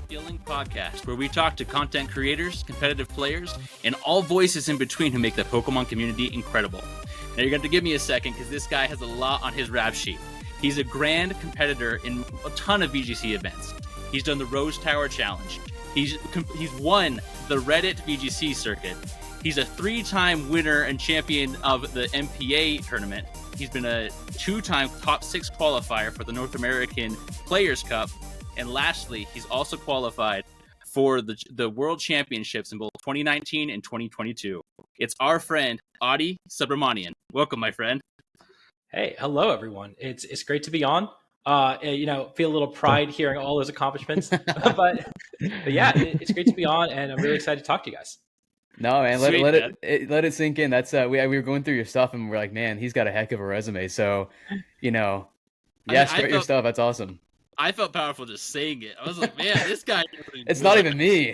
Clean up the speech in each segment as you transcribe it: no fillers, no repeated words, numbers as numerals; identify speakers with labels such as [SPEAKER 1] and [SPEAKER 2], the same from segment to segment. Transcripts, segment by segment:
[SPEAKER 1] Skilling Podcast, where we talk to content creators, competitive players, and all voices in between who make the Pokemon community incredible. Now you're going to give me a second because this guy has a lot on his rap sheet. He's a grand competitor in a ton of VGC events. He's done the Rose Tower Challenge. He's won the Reddit VGC circuit. He's a 3-time winner and champion of the NPA tournament. He's been a 2-time top 6 qualifier for the North American Players Cup. And lastly, he's also qualified for the World Championships in both 2019 and 2022. It's our friend, Adi Subramanian. Welcome, my friend.
[SPEAKER 2] Hey, hello, everyone. It's great to be on. Feel a little pride hearing all those accomplishments. but yeah, it's great to be on, and I'm really excited to talk to you guys.
[SPEAKER 3] No, man, let it sink in. That's we were going through your stuff, and we're like, man, he's got a heck of a resume. So, start your stuff. That's awesome.
[SPEAKER 1] I felt powerful just saying it. I was like, man, this guy.
[SPEAKER 3] It's not even me.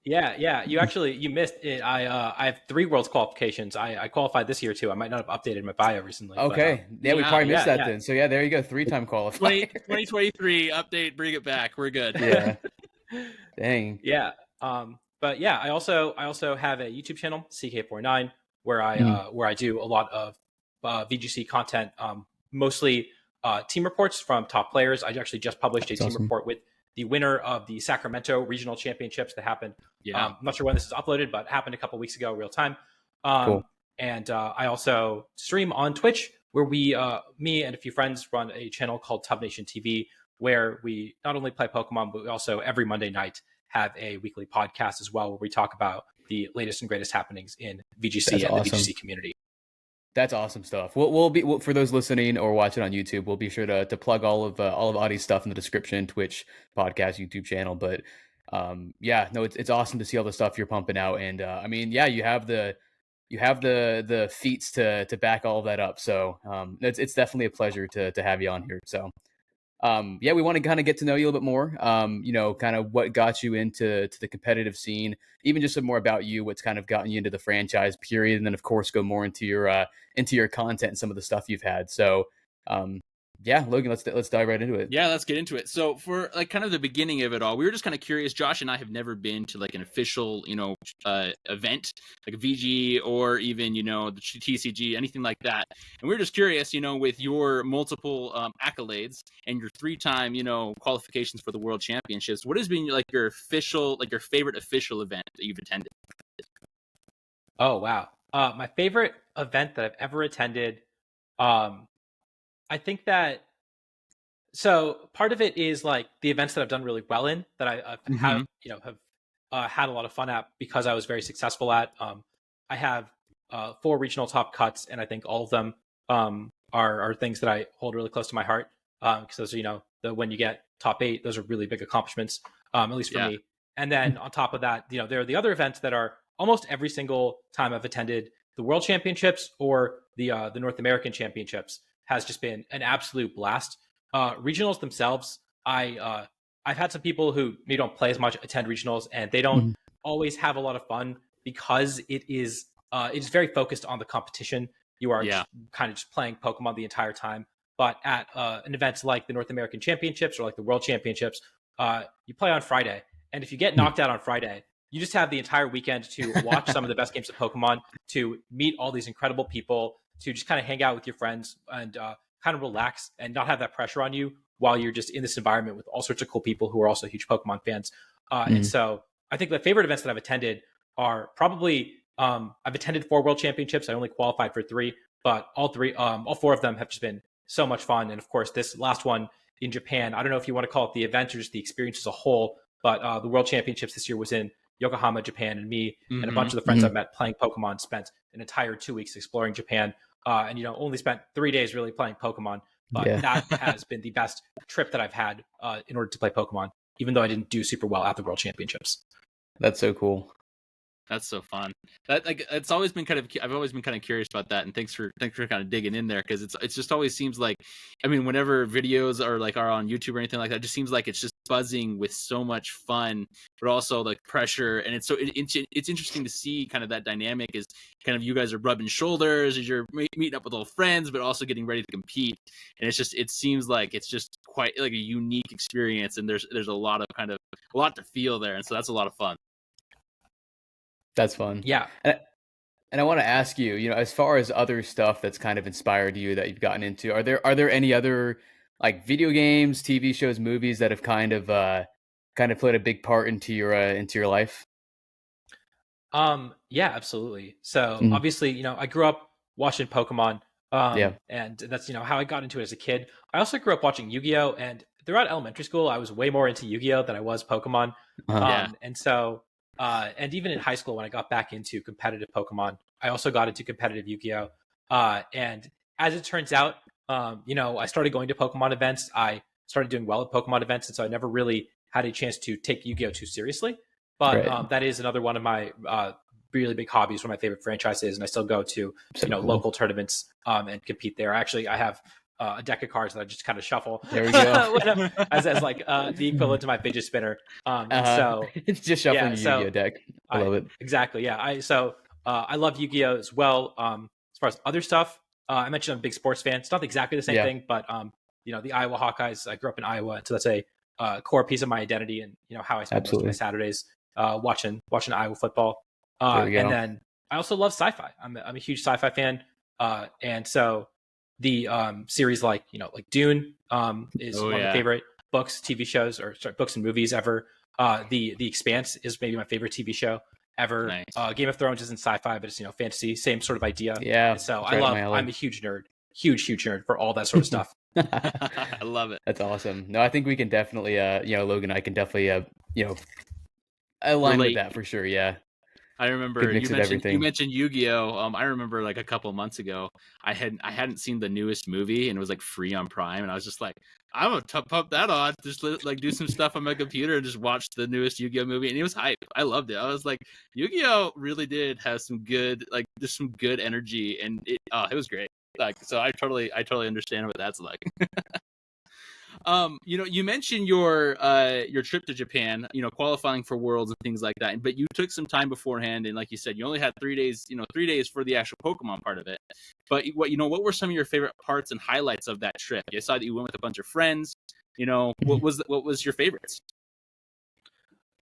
[SPEAKER 2] Yeah. You missed it. I have 3 Worlds qualifications. I qualified this year too. I might not have updated my bio recently.
[SPEAKER 3] Okay. But, we probably missed that then. So yeah, there you go. 3-time qualifier.
[SPEAKER 1] 2023 update. Bring it back. We're good.
[SPEAKER 3] Yeah. Dang.
[SPEAKER 2] Yeah. But yeah, I also have a YouTube channel, CK49, where I do a lot of VGC content, mostly team reports from top players. I actually just published a team report with the winner of the Sacramento Regional Championships that happened. Yeah. I'm not sure when this is uploaded, but happened a couple weeks ago, real time. Cool. And I also stream on Twitch, where me and a few friends run a channel called Tub Nation TV, where we not only play Pokemon, but we also every Monday night have a weekly podcast as well, where we talk about the latest and greatest happenings in VGC and the VGC community.
[SPEAKER 3] That's awesome stuff. We'll be for those listening or watching on YouTube, we'll be sure to plug all of Adi's stuff in the description, Twitch, podcast, YouTube channel. But it's awesome to see all the stuff you're pumping out, and you have the feats to back all of that up. So it's definitely a pleasure to have you on here. So we want to kind of get to know you a little bit more. Kind of what got you into the competitive scene, even just some more about you, what's kind of gotten you into the franchise period, and then of course go more into your content and some of the stuff you've had. So Logan, let's dive right into it.
[SPEAKER 1] Yeah, let's get into it. So for like kind of the beginning of it all, we were just kind of curious. Josh and I have never been to like an official, event like a VG or even, the TCG, anything like that. And we were just curious, with your multiple accolades and your 3-time, qualifications for the World Championships, what has been like your favorite official event that you've attended?
[SPEAKER 2] Oh, wow. My favorite event that I've ever attended, I think that, so part of it is like the events that I've done really well in, that I have had a lot of fun at because I was very successful at. I have 4 regional top cuts, and I think all of them are things that I hold really close to my heart, because those are, when you get top 8, those are really big accomplishments, at least for me. And then on top of that, there are the other events that are almost every single time I've attended the World Championships or the North American Championships has just been an absolute blast. Regionals themselves, I've had some people who maybe don't play as much attend regionals, and they don't always have a lot of fun because it's very focused on the competition. You are kind of just playing Pokemon the entire time. But at an event like the North American Championships or like the World Championships, you play on Friday, and if you get knocked out on Friday, you just have the entire weekend to watch some of the best games of Pokemon, to meet all these incredible people, to just kind of hang out with your friends and kind of relax and not have that pressure on you while you're just in this environment with all sorts of cool people who are also huge Pokemon fans. And so I think the favorite events that I've attended are probably, I've attended 4 World Championships. I only qualified for 3, but all 4 of them have just been so much fun. And of course, this last one in Japan, I don't know if you want to call it the event or just the experience as a whole, but the World Championships this year was in Yokohama, Japan, and me and a bunch of the friends I've met playing Pokemon spent an entire 2 weeks exploring Japan. And only spent 3 days really playing Pokemon, but that has been the best trip that I've had in order to play Pokemon, even though I didn't do super well at the World Championships.
[SPEAKER 3] That's so cool.
[SPEAKER 1] That's so fun. That like it's always been I've always been kind of curious about that, and thanks for kind of digging in there, because it's just always seems like, I mean, whenever videos are on YouTube or anything like that, it just seems like it's just buzzing with so much fun, but also like pressure, and it's interesting to see kind of that dynamic, is kind of you guys are rubbing shoulders as you're meeting up with old friends, but also getting ready to compete, and it seems like it's just quite like a unique experience, and there's a lot to feel there, and so that's a lot of fun.
[SPEAKER 3] That's fun.
[SPEAKER 2] Yeah.
[SPEAKER 3] And I want to ask you, as far as other stuff that's kind of inspired you that you've gotten into, are there any other like video games, TV shows, movies that have kind of played a big part into your life?
[SPEAKER 2] Yeah, absolutely. So
[SPEAKER 3] Mhm.
[SPEAKER 2] obviously, I grew up watching Pokemon,
[SPEAKER 3] Yeah.
[SPEAKER 2] and that's how I got into it as a kid. I also grew up watching Yu-Gi-Oh, and throughout elementary school, I was way more into Yu-Gi-Oh than I was Pokemon.
[SPEAKER 3] Uh-huh.
[SPEAKER 1] Yeah.
[SPEAKER 2] And so, and even in high school, when I got back into competitive Pokemon, I also got into competitive Yu-Gi-Oh. And as it turns out, I started going to Pokemon events. I started doing well at Pokemon events, and so I never really had a chance to take Yu-Gi-Oh too seriously. But
[SPEAKER 3] Right.
[SPEAKER 2] that is another one of my really big hobbies, one of my favorite franchises, and I still go to
[SPEAKER 3] So cool.
[SPEAKER 2] local tournaments and compete there. Actually, I have a deck of cards that I just kind of shuffle.
[SPEAKER 3] There we go.
[SPEAKER 2] as like the equivalent to my fidget spinner. And so
[SPEAKER 3] It's just shuffling
[SPEAKER 2] yeah,
[SPEAKER 3] your Yu-Gi-Oh deck. I love it.
[SPEAKER 2] Exactly. Yeah. I love Yu-Gi-Oh as well. As far as other stuff, I mentioned I'm a big sports fan. It's not exactly the same
[SPEAKER 3] Yeah.
[SPEAKER 2] thing, but the Iowa Hawkeyes. I grew up in Iowa, and so that's a core piece of my identity, and how I spend most of my Saturdays watching Iowa football.
[SPEAKER 3] There we go.
[SPEAKER 2] And then I also love sci-fi. I'm a huge sci-fi fan, and so the series like Dune is one of my favorite books, TV shows, or sorry, books and movies ever. The Expanse is maybe my favorite TV show ever.
[SPEAKER 1] Nice.
[SPEAKER 2] Game of Thrones isn't sci-fi, but it's fantasy, same sort of idea.
[SPEAKER 3] Yeah.
[SPEAKER 2] And so
[SPEAKER 3] right
[SPEAKER 2] I'm a huge nerd, huge nerd for all that sort of stuff.
[SPEAKER 1] I love it.
[SPEAKER 3] That's awesome. No, I think we can definitely, Logan and I can definitely, align with
[SPEAKER 1] Relate.
[SPEAKER 3] that for sure. Yeah.
[SPEAKER 1] I remember
[SPEAKER 3] Good mix
[SPEAKER 1] you
[SPEAKER 3] of everything.
[SPEAKER 1] mentioned Yu-Gi-Oh. I remember like a couple months ago, I hadn't seen the newest movie, and it was like free on Prime, and I was just like, I'm gonna pump that on, just like do some stuff on my computer and just watch the newest Yu-Gi-Oh movie, and it was hype. I loved it. I was like, Yu-Gi-Oh really did have some good, like, just some good energy, and it was great. Like, so I totally understand what that's like. You mentioned your trip to Japan, qualifying for Worlds and things like that, but you took some time beforehand, and like you said, you only had 3 days, 3 days for the actual Pokemon part of it. But what were some of your favorite parts and highlights of that trip? I saw that you went with a bunch of friends. What was your favorites?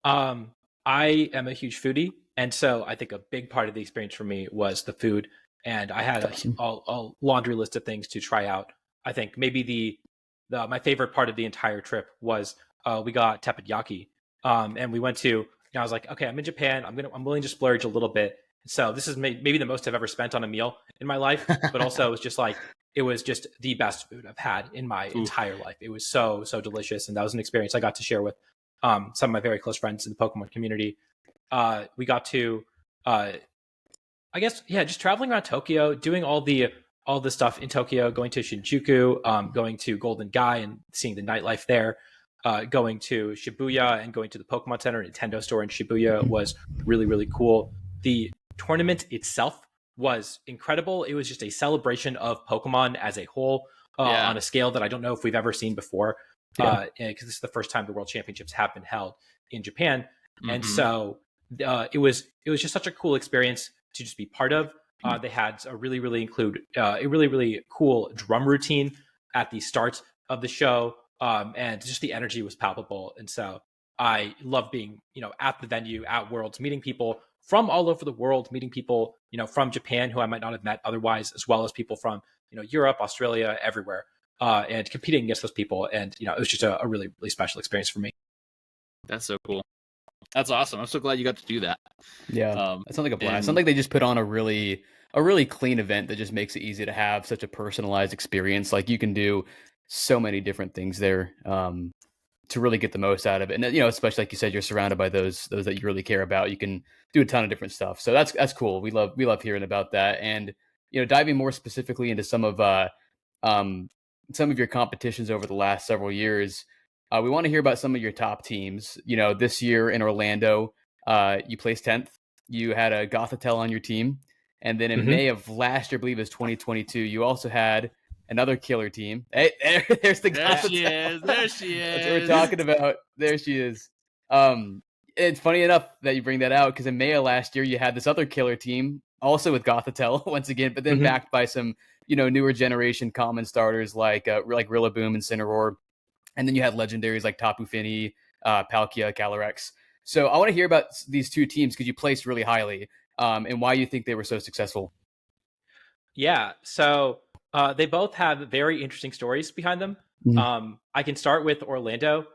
[SPEAKER 2] I am a huge foodie, and so I think a big part of the experience for me was the food, and I had a laundry list of things to try out. I think maybe my favorite part of the entire trip was we got teppanyaki, and we went to. I was like, okay, I'm in Japan. I'm willing to splurge a little bit. So this is maybe the most I've ever spent on a meal in my life, but also it was just the best food I've had in my entire life. It was so delicious, and that was an experience I got to share with some of my very close friends in the Pokemon community. We got to, I guess, just traveling around Tokyo, doing all the stuff in Tokyo, going to Shinjuku, going to Golden Gai and seeing the nightlife there, going to Shibuya and going to the Pokemon Center, Nintendo store in Shibuya was really, really cool. The tournament itself was incredible. It was just a celebration of Pokemon as a whole on a scale that I don't know if we've ever seen before, because this is the first time the World Championships have been held in Japan. Mm-hmm. And so it was just such a cool experience to just be part of. They had a really, really really cool drum routine at the start of the show, and just the energy was palpable. And so I love being, at the venue, at Worlds, meeting people from all over the world, meeting people, from Japan who I might not have met otherwise, as well as people from, Europe, Australia, everywhere, and competing against those people. And, it was just a really, really special experience for me.
[SPEAKER 1] That's so cool. That's awesome. I'm so glad you got to do that.
[SPEAKER 3] Yeah, it sounds like a blast. It sounds like they just put on a really clean event that just makes it easy to have such a personalized experience. Like you can do so many different things there to really get the most out of it. And especially like you said, you're surrounded by those that you really care about. You can do a ton of different stuff. So that's cool. We love hearing about that. And diving more specifically into some of your competitions over the last several years. We want to hear about some of your top teams. This year in Orlando, you placed 10th. you had a Gothitelle on your team. And then in
[SPEAKER 2] Mhm.
[SPEAKER 3] May of last year, I believe it was 2022, you also had another killer team. Hey, there's the
[SPEAKER 1] There she
[SPEAKER 3] Gothitelle.
[SPEAKER 1] is. There she
[SPEAKER 3] That's what we're
[SPEAKER 1] is.
[SPEAKER 3] talking about. There she is. It's funny enough that you bring that out because in May of last year, you had this other killer team, also with Gothitelle once again, but then
[SPEAKER 2] Mhm.
[SPEAKER 3] backed by some, newer generation common starters like Rillaboom and Cineroar. And then you had legendaries like Tapu Fini, Palkia, Calyrex. So I want to hear about these two teams because you placed really highly, and why you think they were so successful.
[SPEAKER 2] Yeah. So they both have very interesting stories behind them. I can start with Orlando,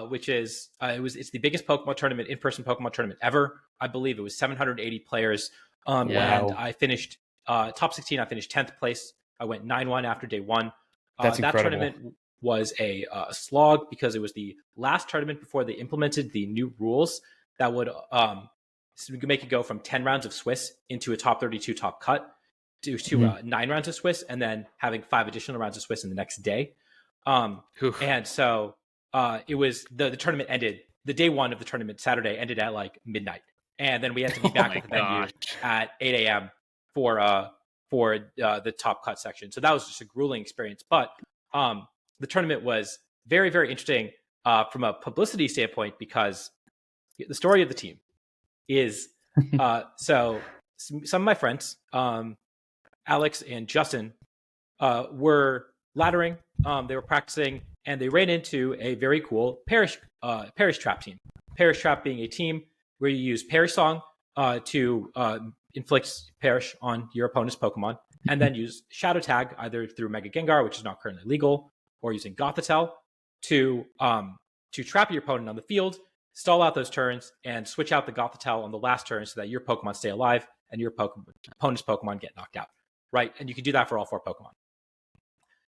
[SPEAKER 2] which is it's the biggest Pokemon tournament, in-person Pokemon tournament ever. I believe it was 780 players.
[SPEAKER 1] Yeah.
[SPEAKER 2] And I finished top 16. I finished 10th place. I went 9-1 after day one.
[SPEAKER 3] That's
[SPEAKER 2] that
[SPEAKER 3] incredible.
[SPEAKER 2] tournament was a slog because it was the last tournament before they implemented the new rules that would make it go from 10 rounds of Swiss into a top 32 top cut to 9 rounds of Swiss, and then having 5 additional rounds of Swiss in the next day. And so it was the tournament ended. The day one of the tournament, Saturday, ended at like midnight, and then we had to be back at the venue at 8 a.m. for the top cut section. So that was just a grueling experience. But the tournament was very, very interesting from a publicity standpoint because the story of the team is so some of my friends, Alex and Justin, were laddering. They were practicing, and they ran into a very cool Parish Trap team. Parish Trap being a team where you use Parish Song to inflict Parish on your opponent's Pokemon, and then use Shadow Tag either through Mega Gengar, which is not currently legal, or using Gothitelle to trap your opponent on the field, stall out those turns, and switch out the Gothitelle on the last turn so that your Pokemon stay alive and your opponent's Pokemon get knocked out. Right, and you can do that for all 4 Pokemon.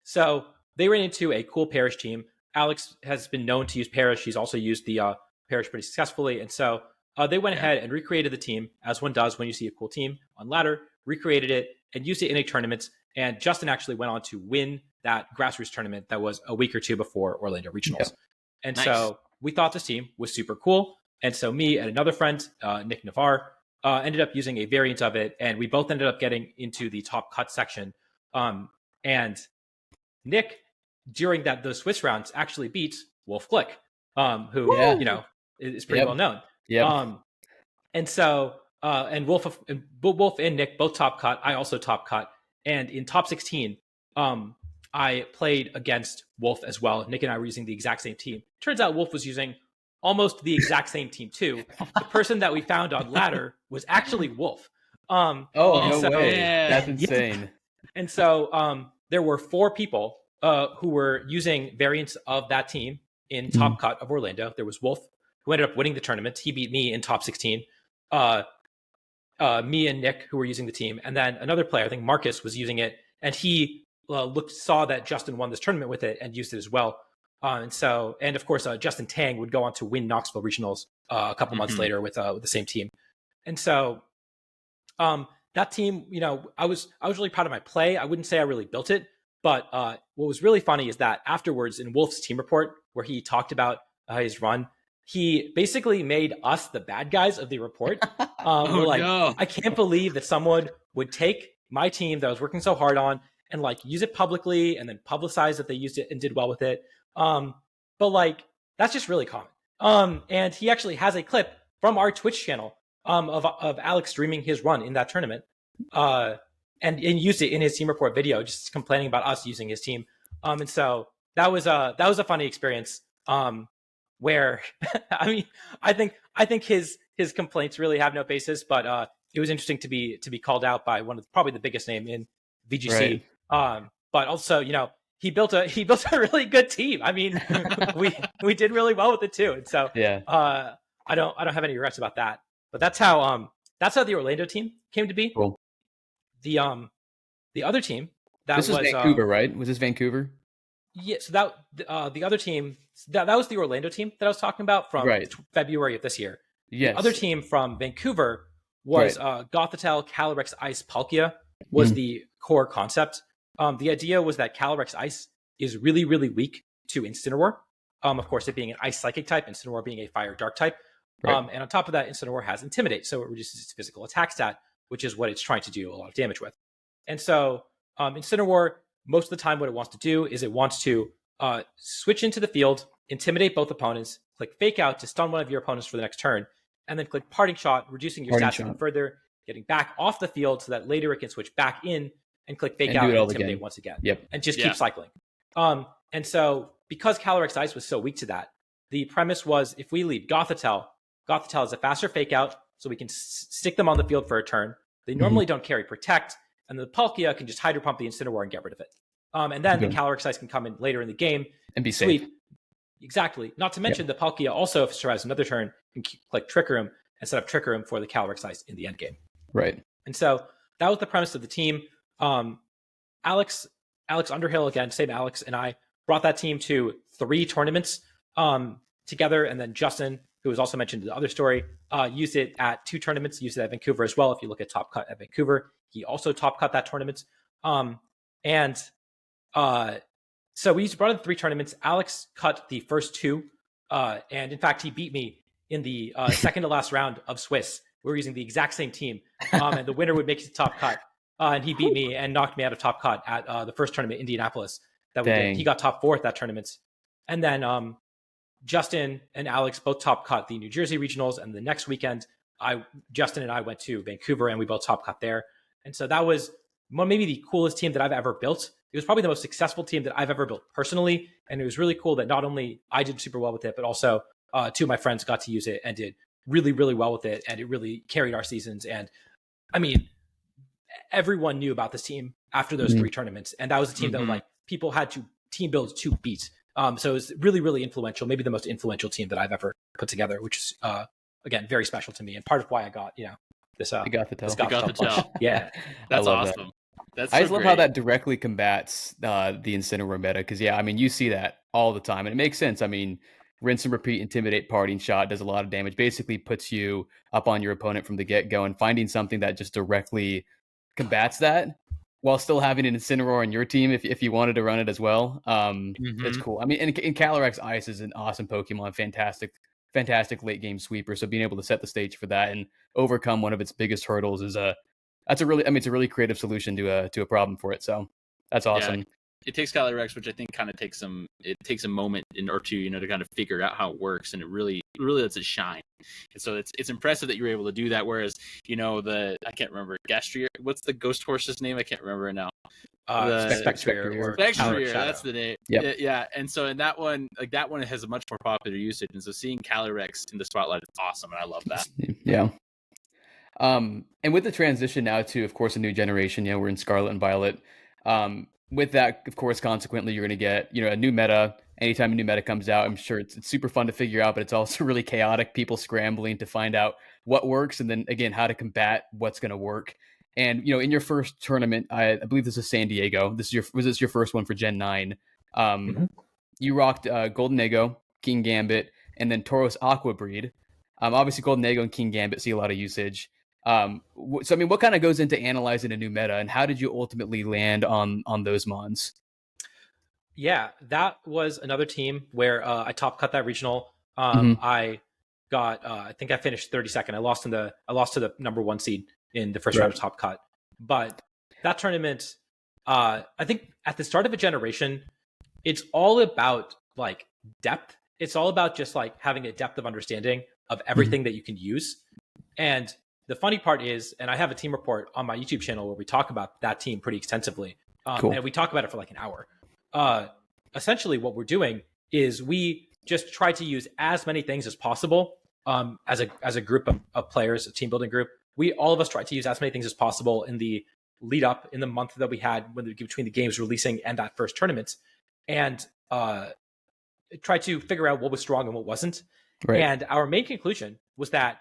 [SPEAKER 2] So they ran into a cool Parish team. Alex has been known to use Parish. He's also used the Parish pretty successfully. And so they went ahead and recreated the team, as one does when you see a cool team on ladder, recreated it, and used it in a tournament. And Justin actually went on to win that grassroots tournament that was a week or two before Orlando Regionals. Yep. And so we thought this team was super cool. And so me and another friend, Nick Navarre, ended up using a variant of it. And we both ended up getting into the top cut section. And Nick, during those Swiss rounds, actually beat Wolf Glick, who is pretty well known. And so and Wolf and Nick both top cut. I also top cut. And in top 16, I played against Wolf as well. Nick and I were using the exact same team. Turns out Wolf was using almost the exact same team too. The person that we found on ladder was actually Wolf.
[SPEAKER 3] No way! That's insane.
[SPEAKER 2] Yeah. And so there were 4 people who were using variants of that team in top cut of Orlando. There was Wolf, who ended up winning the tournament. He beat me in top 16. Me and Nick, who were using the team, and then another player, I think Marcus, was using it, and he saw that Justin won this tournament with it and used it as well. And of course, Justin Tang would go on to win Knoxville Regionals a couple months later with the same team. And so that team, I was really proud of my play. I wouldn't say I really built it, but what was really funny is that afterwards in Wolf's team report, where he talked about his run, he basically made us the bad guys of the report. I can't believe that someone would take my team that I was working so hard on and use it publicly and then publicize that they used it and did well with it. But that's just really common. And he actually has a clip from our Twitch channel of Alex streaming his run in that tournament, and used it in his team report video, just complaining about us using his team. And so that was a funny experience. Where I think his complaints really have no basis, but it was interesting to be called out by one of probably the biggest name in VGC. Right. But also, he built a really good team. I mean, we did really well with it too. And so I don't have any regrets about that. But that's how the Orlando team came to be.
[SPEAKER 3] Cool.
[SPEAKER 2] The other team
[SPEAKER 3] this was Vancouver, right? Was this Vancouver?
[SPEAKER 2] Yeah, so that the other team that was the Orlando team that I was talking about from February of this year. Yes. The other team from Vancouver was Gothitelle, Calyrex Ice, Palkia was the core concept. The idea was that Calyrex Ice is really, really weak to Incineroar. Of course, it being an Ice Psychic type, Incineroar being a Fire Dark type.
[SPEAKER 3] Right.
[SPEAKER 2] And on top of that, Incineroar has Intimidate, so it reduces its physical attack stat, which is what it's trying to do a lot of damage with. And so Incineroar, most of the time, what it wants to do is it wants to switch into the field, intimidate both opponents, click Fake Out to stun one of your opponents for the next turn, and then click Parting Shot, reducing your
[SPEAKER 3] Parting
[SPEAKER 2] stats even
[SPEAKER 3] Shot.
[SPEAKER 2] further, getting back off the field so that later it can switch back in and click Fake
[SPEAKER 3] And
[SPEAKER 2] Out
[SPEAKER 3] do it
[SPEAKER 2] and
[SPEAKER 3] all
[SPEAKER 2] intimidate
[SPEAKER 3] again.
[SPEAKER 2] once again.
[SPEAKER 3] Yep.
[SPEAKER 2] And just
[SPEAKER 1] Yeah.
[SPEAKER 2] keep cycling. And so because Calyrex Ice was so weak to that, the premise was if we leave Gothitelle is a faster Fake Out, so we can stick them on the field for a turn. They normally don't carry Protect, and the Palkia can just Hydro Pump the Incineroar and get rid of it. And then the Calyrex Ice can come in later in the game
[SPEAKER 3] and be
[SPEAKER 2] sweep.
[SPEAKER 3] safe.
[SPEAKER 2] Exactly. Not to mention the Palkia also, if it survives another turn, can click Trick Room and set up Trick Room for the Calyrex Ice in the end game.
[SPEAKER 3] Right.
[SPEAKER 2] And so that was the premise of the team. Alex Underhill, again, same Alex, and I brought that team to 3 tournaments together. And then Justin, who was also mentioned in the other story, used it at 2 tournaments, used it at Vancouver as well. If you look at Top Cut at Vancouver, he also top cut that tournament. So we brought in 3 tournaments. Alex cut the first 2. And in fact, he beat me in the second to last round of Swiss. We were using the exact same team. And the winner would make it to top cut. And he beat me and knocked me out of top cut at the first tournament, Indianapolis, that we did. He got top 4 at that tournament. And then Justin and Alex both top cut the New Jersey regionals. And the next weekend, Justin and I went to Vancouver and we both top cut there. And so that was maybe the coolest team that I've ever built. It was probably the most successful team that I've ever built personally. And it was really cool that not only I did super well with it, but also 2 of my friends got to use it and did really, really well with it. And it really carried our seasons. And I mean, everyone knew about this team after those 3 tournaments. And that was a team that like people had to team build to beat. So it was really, really influential, maybe the most influential team that I've ever put together, which is, again, very special to me. And part of why I got, this
[SPEAKER 3] Gothitelle.
[SPEAKER 2] Yeah.
[SPEAKER 1] That's awesome.
[SPEAKER 3] I just love how that directly combats the Incineroar meta, because I mean, you see that all the time, and it makes sense. I mean, rinse and repeat, intimidate, Parting Shot does a lot of damage. Basically, puts you up on your opponent from the get go, and finding something that just directly combats that while still having an Incineroar on your team, if you wanted to run it as well, it's cool. I mean, and Calyrex Ice is an awesome Pokemon, fantastic late game sweeper. So being able to set the stage for that and overcome one of its biggest hurdles is it's a really creative solution to a problem for it. So that's awesome.
[SPEAKER 1] Yeah, it takes Calyrex, which I think kind of takes a moment or two, to kind of figure out how it works, and it really lets it shine. And so it's impressive that you were able to do that. Whereas, I can't remember Gastrier. What's the ghost horse's name? I can't remember it now.
[SPEAKER 2] Spectrier.
[SPEAKER 1] That's the name.
[SPEAKER 3] Yep.
[SPEAKER 1] Yeah. And so in that one, that one has a much more popular usage. And so seeing Calyrex in the spotlight is awesome, and I love that.
[SPEAKER 3] Yeah. And with the transition now to, of course, a new generation, we're in Scarlet and Violet. With that, of course, consequently, you're going to get, a new meta. Anytime a new meta comes out, I'm sure it's super fun to figure out, but it's also really chaotic. People scrambling to find out what works, and then again, how to combat what's going to work. And in your first tournament, I believe this is San Diego. Was this your first one for Gen 9? You rocked Golden Eggo, King Gambit, and then Tauros Aqua Breed. Obviously, Golden Eggo and King Gambit see a lot of usage. So I mean, what kind of goes into analyzing a new meta, and how did you ultimately land on those mons?
[SPEAKER 2] Yeah, that was another team where I top cut that regional. I got I think I finished 32nd. I lost to the number 1 seed in the first round of top cut. But that tournament, I think at the start of a generation, it's all about like depth. It's all about just like having a depth of understanding of everything that you can use. And the funny part is, and I have a team report on my YouTube channel where we talk about that team pretty extensively.
[SPEAKER 3] Cool.
[SPEAKER 2] And we talk about it for like an hour. Essentially what we're doing is we just try to use as many things as possible as a group of players, a team building group. All of us try to use as many things as possible in the lead up in the month that we had between the games releasing and that first tournament, and try to figure out what was strong and what wasn't. Right. And our main conclusion was that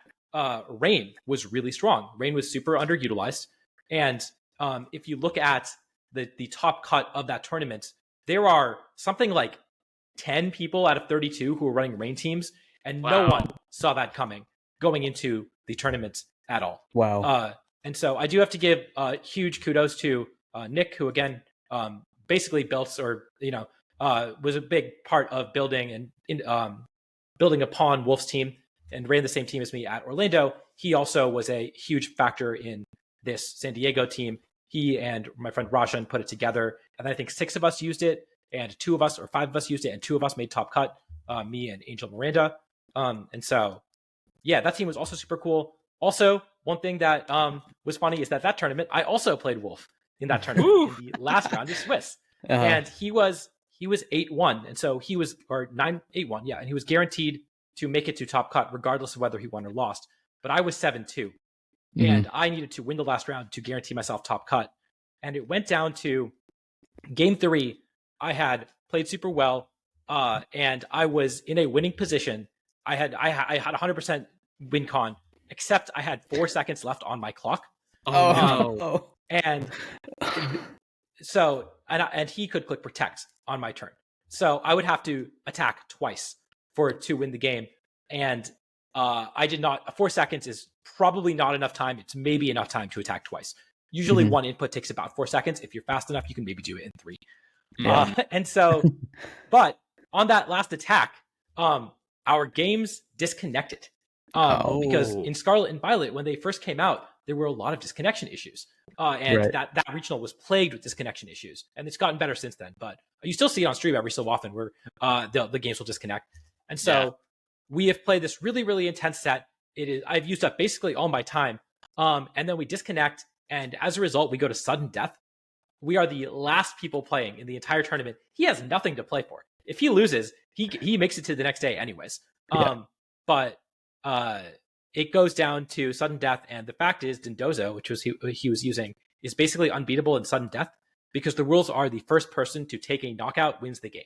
[SPEAKER 2] Rain was really strong. Rain was super underutilized. And if you look at the top cut of that tournament, there are something like 10 people out of 32 who were running Rain teams, and no one saw that coming going into the tournament at all.
[SPEAKER 3] Wow.
[SPEAKER 2] And so I do have to give huge kudos to Nick, who again basically built was a big part of building and building upon Wolf's team. and ran the same team as me at Orlando, he also was a huge factor in this San Diego team. He and my friend Roshan put it together, and I think 6 of us used it, and 2 of us or 5 of us used it, and 2 of us made top cut, me and Angel Miranda. And so, yeah, that team was also super cool. Also, one thing that was funny is that tournament, I also played Wolf in that tournament in the last round of Swiss. And he was 8-1, and so he was, or 9-8-1, yeah, and he was guaranteed to make it to top cut regardless of whether he won or lost. But I was 7-2, and I needed to win the last round to guarantee myself top cut. And it went down to game 3. I had played super well, and I was in a winning position. I had 100% win con, except I had 4 seconds left on my clock. And so, and he could click protect on my turn. So I would have to attack twice to win the game. And I did not. 4 seconds is probably not enough time. It's maybe enough time to attack twice. Usually one input takes about 4 seconds. If you're fast enough, you can maybe do it in 3. And so, but on that last attack, our games disconnected. Because in Scarlet and Violet, when they first came out, there were a lot of disconnection issues. And that regional was plagued with disconnection issues. And it's gotten better since then. But you still see it on stream every so often where the games will disconnect. And so we have played this really, really intense set. I've used up basically all my time. And then we disconnect. And as a result, we go to sudden death. We are the last people playing in the entire tournament. He has nothing to play for. If he loses, he makes it to the next day anyways. But it goes down to sudden death. And the fact is, Dindozo, which was he was using, is basically unbeatable in sudden death because the rules are the first person to take a knockout wins the game.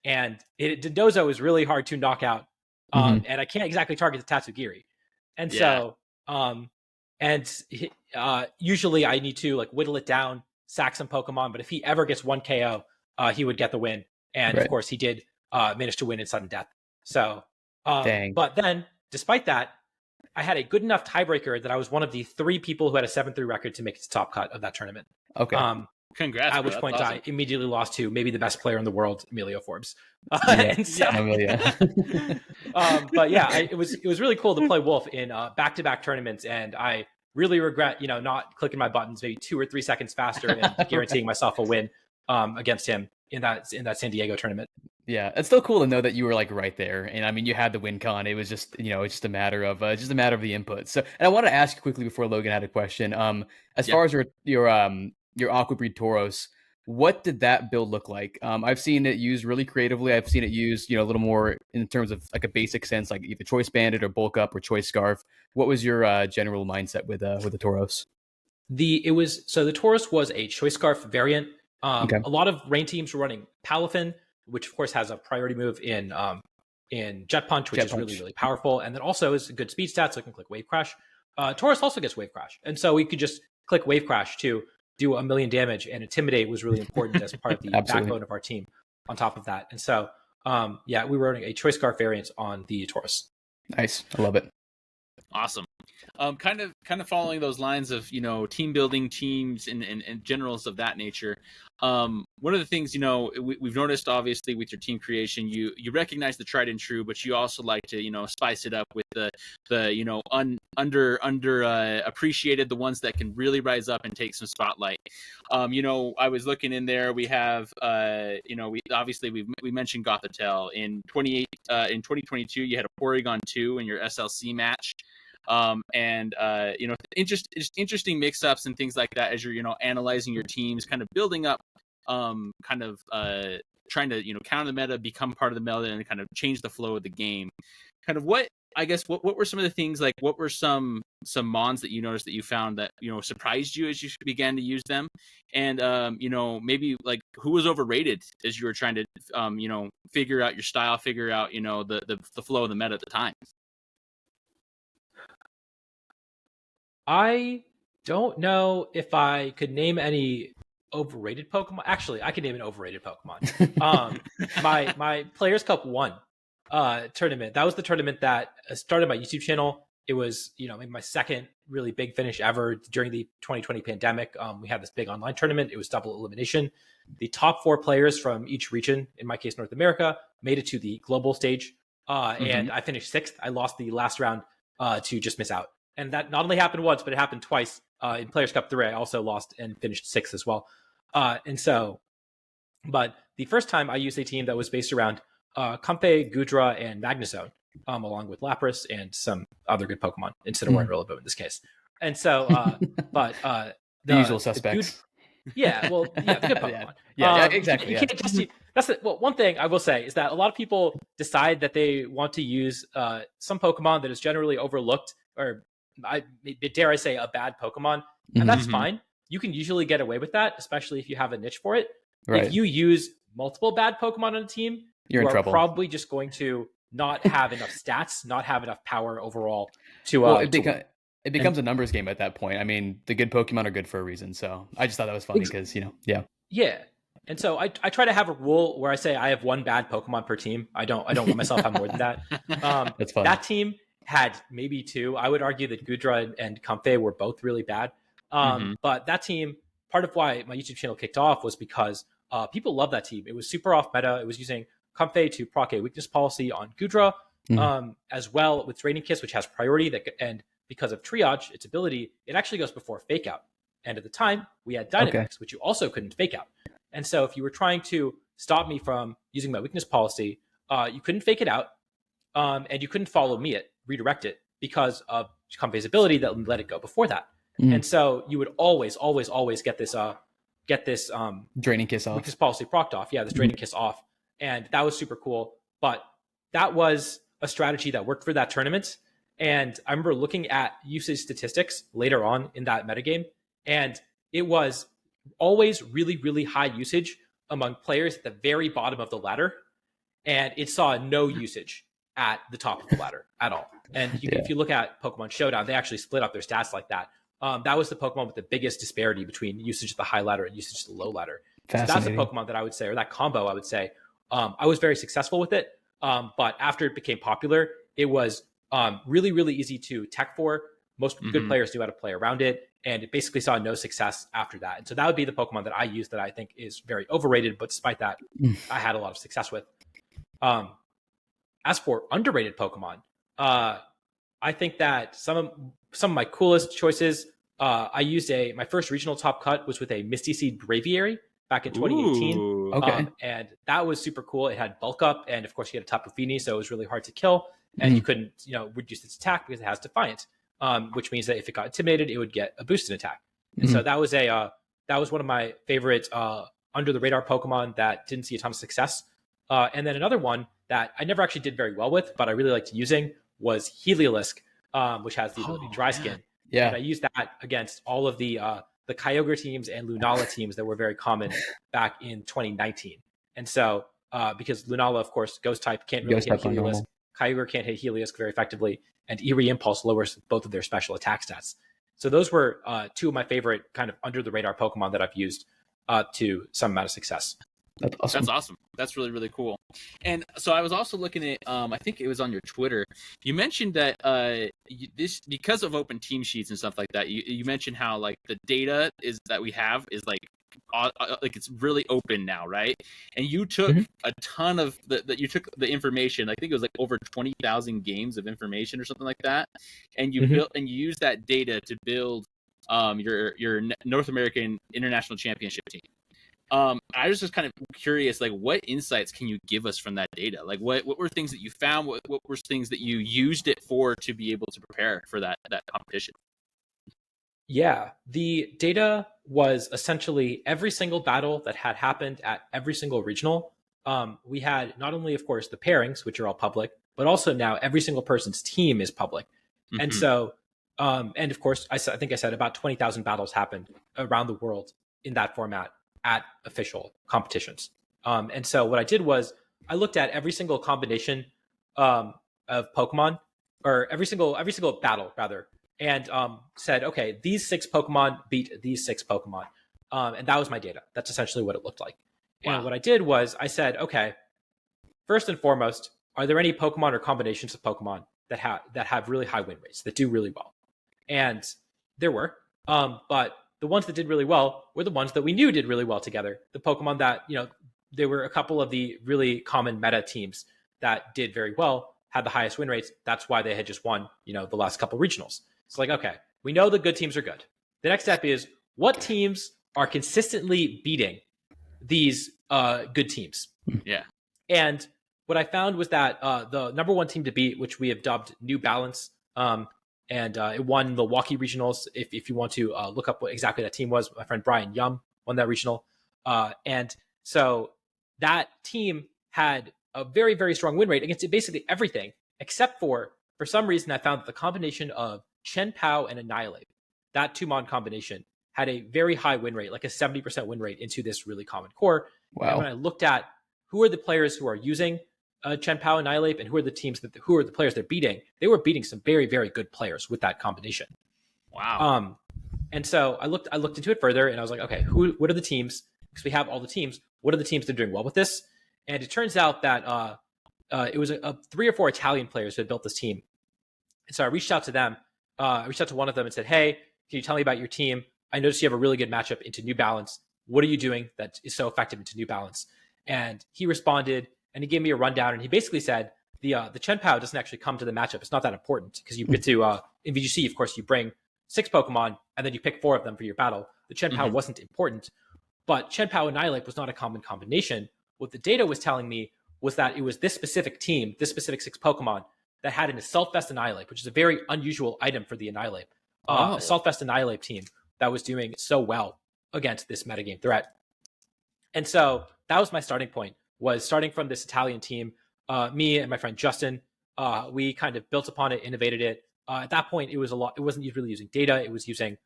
[SPEAKER 2] And Dindozo is really hard to knock out. And I can't exactly target the Tatsugiri. And so, usually I need to like whittle it down, sack some Pokemon. But if he ever gets 1 KO, he would get the win. And of course, he did manage to win in sudden death. So, but then, despite that, I had a good enough tiebreaker that I was one of the 3 people who had a 7-3 record to make it to top cut of that tournament.
[SPEAKER 1] Congrats!
[SPEAKER 2] At which point awesome. I immediately lost to maybe the best player in the world, Emilio Forbes. But yeah, it was really cool to play Wolf in back-to-back tournaments, and I really regret not clicking my buttons maybe 2 or 3 seconds faster and guaranteeing myself a win against him in that San Diego tournament.
[SPEAKER 3] Yeah, it's still cool to know that you were like right there, and I mean you had the win con. It was just it's just a matter of the input. So, and I want to ask you quickly before Logan had a question. As far as your Aqua Breed Tauros, what did that build look like? I've seen it used really creatively. I've seen it used a little more in terms of like a basic sense, like either Choice Bandit or Bulk Up or Choice Scarf. What was your general mindset with the Tauros? The
[SPEAKER 2] Tauros was a Choice Scarf variant. A lot of rain teams were running Palafin, which of course has a priority move in Jet Punch, which is really, really powerful. And then also is a good speed stat, so it can click Wave Crash. Tauros also gets Wave Crash. And so we could just click Wave Crash to do 1 million damage, and Intimidate was really important as part of the backbone of our team on top of that. And so, we were running a Choice Scarf variant on the Tauros.
[SPEAKER 3] Nice. I love it.
[SPEAKER 1] Awesome. Kind of following those lines of team building, teams, and generals of that nature. One of the things we've noticed obviously with your team creation, you recognize the tried and true, but you also like to spice it up with the under appreciated, the ones that can really rise up and take some spotlight. I was looking in there. We have we mentioned Gothitelle in 2022. You had a Porygon 2 in your SLC match. Interesting mix-ups and things like that as you're analyzing your teams, kind of building up, trying to counter the meta, become part of the meta, and kind of change the flow of the game. Kind of what were some of the things, like what were some mons that you noticed that you found that surprised you as you began to use them, and maybe like who was overrated as you were trying to figure out your style, figure out the flow of the meta at the time.
[SPEAKER 2] I don't know if I could name any overrated Pokemon. Actually, I could name an overrated Pokemon. My Players Cup 1 tournament. That was the tournament that started my YouTube channel. It was, maybe my second really big finish ever during the 2020 pandemic. We had this big online tournament. It was double elimination. The top 4 players from each region, in my case, North America, made it to the global stage. and I finished 6th. I lost the last round to just miss out. And that not only happened once, but it happened twice. In Players Cup 3, I also lost and finished 6th as well. But the first time I used a team that was based around Comfey, Gudra, and Magnezone, along with Lapras and some other good Pokemon, Incineroar and Rillaboom in this case. And so, the
[SPEAKER 3] usual suspects.
[SPEAKER 2] the good Pokemon.
[SPEAKER 3] Exactly.
[SPEAKER 2] You can't just one thing I will say is that a lot of people decide that they want to use some Pokemon that is generally overlooked, or dare I say, a bad Pokemon, and that's fine. You can usually get away with that, especially if you have a niche for it. Right. If you use multiple bad Pokemon on a team,
[SPEAKER 3] you're in trouble.
[SPEAKER 2] Probably just going to not have enough stats, not have enough power overall to.
[SPEAKER 3] It becomes a numbers game at that point. I mean, the good Pokemon are good for a reason. So I just thought that was funny because
[SPEAKER 2] Yeah. And so I try to have a rule where I say I have one bad Pokemon per team. I don't want myself to have more than that.
[SPEAKER 3] That's fun.
[SPEAKER 2] That team had maybe 2. I would argue that Gudra and Comfey were both really bad. But that team, part of why my YouTube channel kicked off was because people love that team. It was super off meta. It was using Comfey to proc a weakness policy on Gudra, as well with Draining Kiss, which has priority and because of Triage, its ability, it actually goes before Fake Out. And at the time, we had Dynamax, which you also couldn't Fake Out. And so if you were trying to stop me from using my weakness policy, you couldn't Fake it out, and you couldn't follow me redirect it because of Comfey's ability that let it go before that. And so you would always get this
[SPEAKER 3] Draining Kiss off.
[SPEAKER 2] Weakness policy procced off. Yeah, this Draining Kiss off. And that was super cool. But that was a strategy that worked for that tournament. And I remember looking at usage statistics later on in that metagame, and it was always really, really high usage among players at the very bottom of the ladder. And it saw no usage at the top of the ladder at all. And if you look at Pokemon Showdown, they actually split up their stats like that. That was the Pokemon with the biggest disparity between usage at the high ladder and usage at the low ladder. So that's a Pokemon that I would say, or that combo, I would say, I was very successful with it. But after it became popular, it was really, really easy to tech for. Most good players knew how to play around it, and it basically saw no success after that. And so that would be the Pokemon that I use that I think is very overrated, but despite that, I had a lot of success with. As for underrated Pokemon, I think that some of my coolest choices, I used my first regional top cut was with a Misty Seed Braviary back in 2018.
[SPEAKER 3] Ooh, okay.
[SPEAKER 2] And that was super cool. It had bulk up, and of course you had a Tapu Fini, so it was really hard to kill. And you couldn't, reduce its attack because it has Defiant, which means that if it got intimidated, it would get a boost in attack. And so that was one of my favorite under the radar Pokemon that didn't see a ton of success. And then another one that I never actually did very well with, but I really liked using was Heliolisk, which has the ability Dry Skin.
[SPEAKER 3] Yeah.
[SPEAKER 2] And I used that against all of the Kyogre teams and Lunala teams that were very common back in 2019. And so because Lunala, of course, Ghost type can't really hit Heliolisk. Kyogre can't hit Heliolisk very effectively, and Eerie Impulse lowers both of their special attack stats. So those were 2 of my favorite kind of under the radar Pokemon that I've used to some amount of success.
[SPEAKER 3] That's awesome.
[SPEAKER 1] That's awesome. That's really, really cool. And so I was also looking at, I think it was on your Twitter. You mentioned that this, because of open team sheets and stuff like that, you mentioned how like the data that we have is like it's really open now, right? And you took a ton of you took the information. I think it was like over 20,000 games of information or something like that, and you built and you used that data to build your North American International Championship team. I was just kind of curious, like, what insights can you give us from that data? Like, what were things that you found? What were things that you used it for to be able to prepare for that competition?
[SPEAKER 2] Yeah, the data was essentially every single battle that had happened at every single regional. We had not only, of course, the pairings, which are all public, but also now every single person's team is public. And so, and of course, I think I said about 20,000 battles happened around the world in that format at official competitions. And so what I did was I looked at every single combination of Pokemon, or every single battle rather, and said, okay, these 6 Pokemon beat these 6 Pokemon. And that was my data. That's essentially what it looked like. Wow. And what I did was I said, okay, first and foremost, are there any Pokemon or combinations of Pokemon that have really high win rates, that do really well? And there were, but the ones that did really well were the ones that we knew did really well together. The Pokemon that, there were a couple of the really common meta teams that did very well, had the highest win rates. That's why they had just won, the last couple regionals. It's like, okay, we know the good teams are good. The next step is what teams are consistently beating these good teams.
[SPEAKER 1] Yeah.
[SPEAKER 2] And what I found was that the number one team to beat, which we have dubbed New Balance, and it won the Milwaukee regionals. If you want to look up what exactly that team was, my friend Brian Yum won that regional. And so that team had a very, very strong win rate against basically everything, except for some reason, I found that the combination of Chen Pao and Annihilate, that two-mon combination, had a very high win rate, like a 70% win rate into this really common core.
[SPEAKER 3] Wow.
[SPEAKER 2] And when I looked at who are the players who are using Chen Pao and Annihilate and who are the players they're beating, they were beating some very, very good players with that combination.
[SPEAKER 1] Wow.
[SPEAKER 2] And so I looked into it further, and I was like, okay, what are the teams? Because we have all the teams. What are the teams that are doing well with this? And it turns out that it was 3 or 4 Italian players who had built this team. And so I reached out to them. I reached out to one of them and said, hey, can you tell me about your team? I noticed you have a really good matchup into New Balance. What are you doing that is so effective into New Balance? And he responded, and he gave me a rundown, and he basically said the Chen Pao doesn't actually come to the matchup. It's not that important because you get to in VGC, of course, you bring 6 Pokemon and then you pick 4 of them for your battle. The Chen Pao wasn't important, but Chen Pao and Annihilate was not a common combination. What the data was telling me was that it was this specific team, this specific 6 Pokemon that had an Assault Vest Annihilate, which is a very unusual item for the Annihilate. Assault Vest Annihilate team that was doing so well against this metagame threat. And so that was my starting point, was starting from this Italian team. Me and my friend Justin, we kind of built upon it, innovated it. At that point, it wasn't really using data. It was using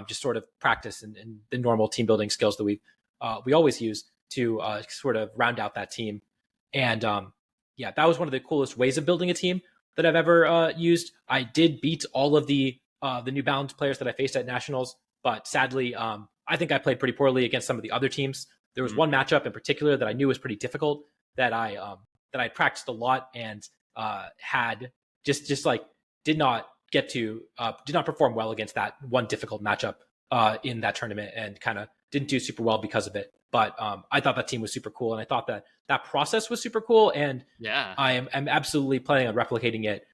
[SPEAKER 2] just sort of practice and the normal team building skills that we always use to sort of round out that team. And that was one of the coolest ways of building a team that I've ever used. I did beat all of the New Balance players that I faced at Nationals, but sadly, I think I played pretty poorly against some of the other teams. There was one matchup in particular that I knew was pretty difficult that I practiced a lot and had just like did not perform well against that one difficult matchup in that tournament, and kind of didn't do super well because of it. But I thought that team was super cool, and I thought that process was super cool, and I'm absolutely planning on replicating it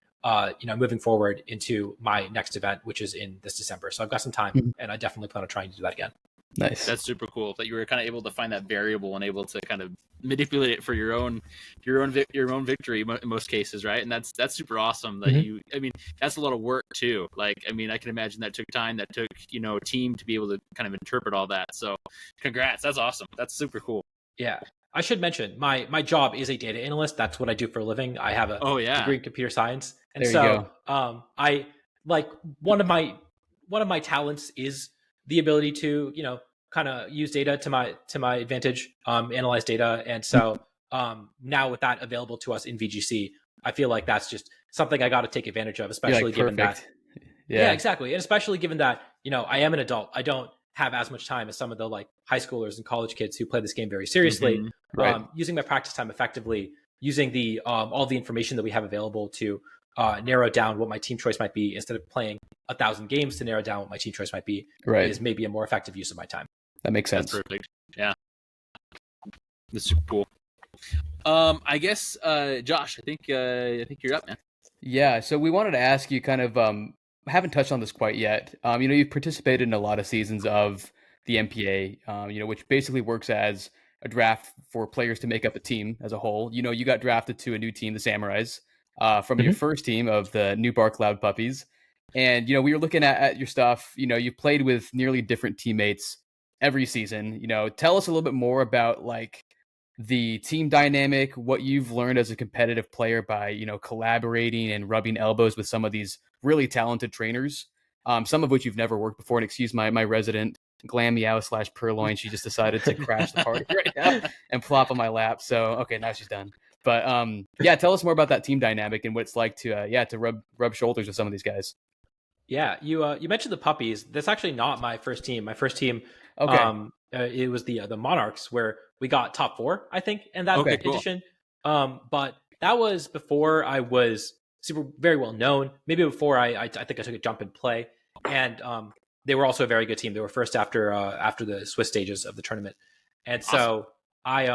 [SPEAKER 2] moving forward into my next event, which is in this December. So I've got some time, and I definitely plan on trying to do that again.
[SPEAKER 3] Nice.
[SPEAKER 1] That's super cool that you were kind of able to find that variable and able to kind of manipulate it for your own victory in most cases, right? And that's super awesome that that's a lot of work too. Like, I mean, I can imagine that took time, that took, a team to be able to kind of interpret all that. So congrats. That's awesome. That's super cool.
[SPEAKER 2] Yeah. I should mention my job is a data analyst. That's what I do for a living. I have a degree in computer science. And I like one of my talents is the ability to, kind of use data to my advantage, analyze data. And so now with that available to us in VGC, I feel like that's just something I got to take advantage of, especially given that. Yeah, exactly. And especially given that, I am an adult. I don't have as much time as some of the like high schoolers and college kids who play this game very seriously.
[SPEAKER 3] Right.
[SPEAKER 2] Using my practice time effectively, using the all the information that we have available to narrow down what my team choice might be, instead of playing 1,000 games to narrow down what my team choice might be, is maybe a more effective use of my time.
[SPEAKER 3] That makes sense.
[SPEAKER 1] That's perfect. Yeah. That's super cool. I guess Josh, I think you're up, man.
[SPEAKER 3] Yeah, so we wanted to ask you kind of haven't touched on this quite yet. You've participated in a lot of seasons of the NPA, which basically works as a draft for players to make up a team as a whole. You got drafted to a new team, the Samurais, from your first team of the New Bark Loud Puppies. And, we were looking at your stuff. You've played with nearly different teammates every season. Tell us a little bit more about like the team dynamic, what you've learned as a competitive player by, collaborating and rubbing elbows with some of these really talented trainers, some of which you've never worked before. And excuse my resident glam meow / purloin. She just decided to crash the party right now and plop on my lap. So, okay, now she's done. But tell us more about that team dynamic and what it's like to rub shoulders with some of these guys.
[SPEAKER 2] Yeah, you mentioned the puppies. That's actually not my first team. My first team, it was the Monarchs, where we got top 4, I think, in that edition. But that was before I was very well known. Maybe before I think I took a jump in play, and they were also a very good team. They were first after the Swiss stages of the tournament, and so I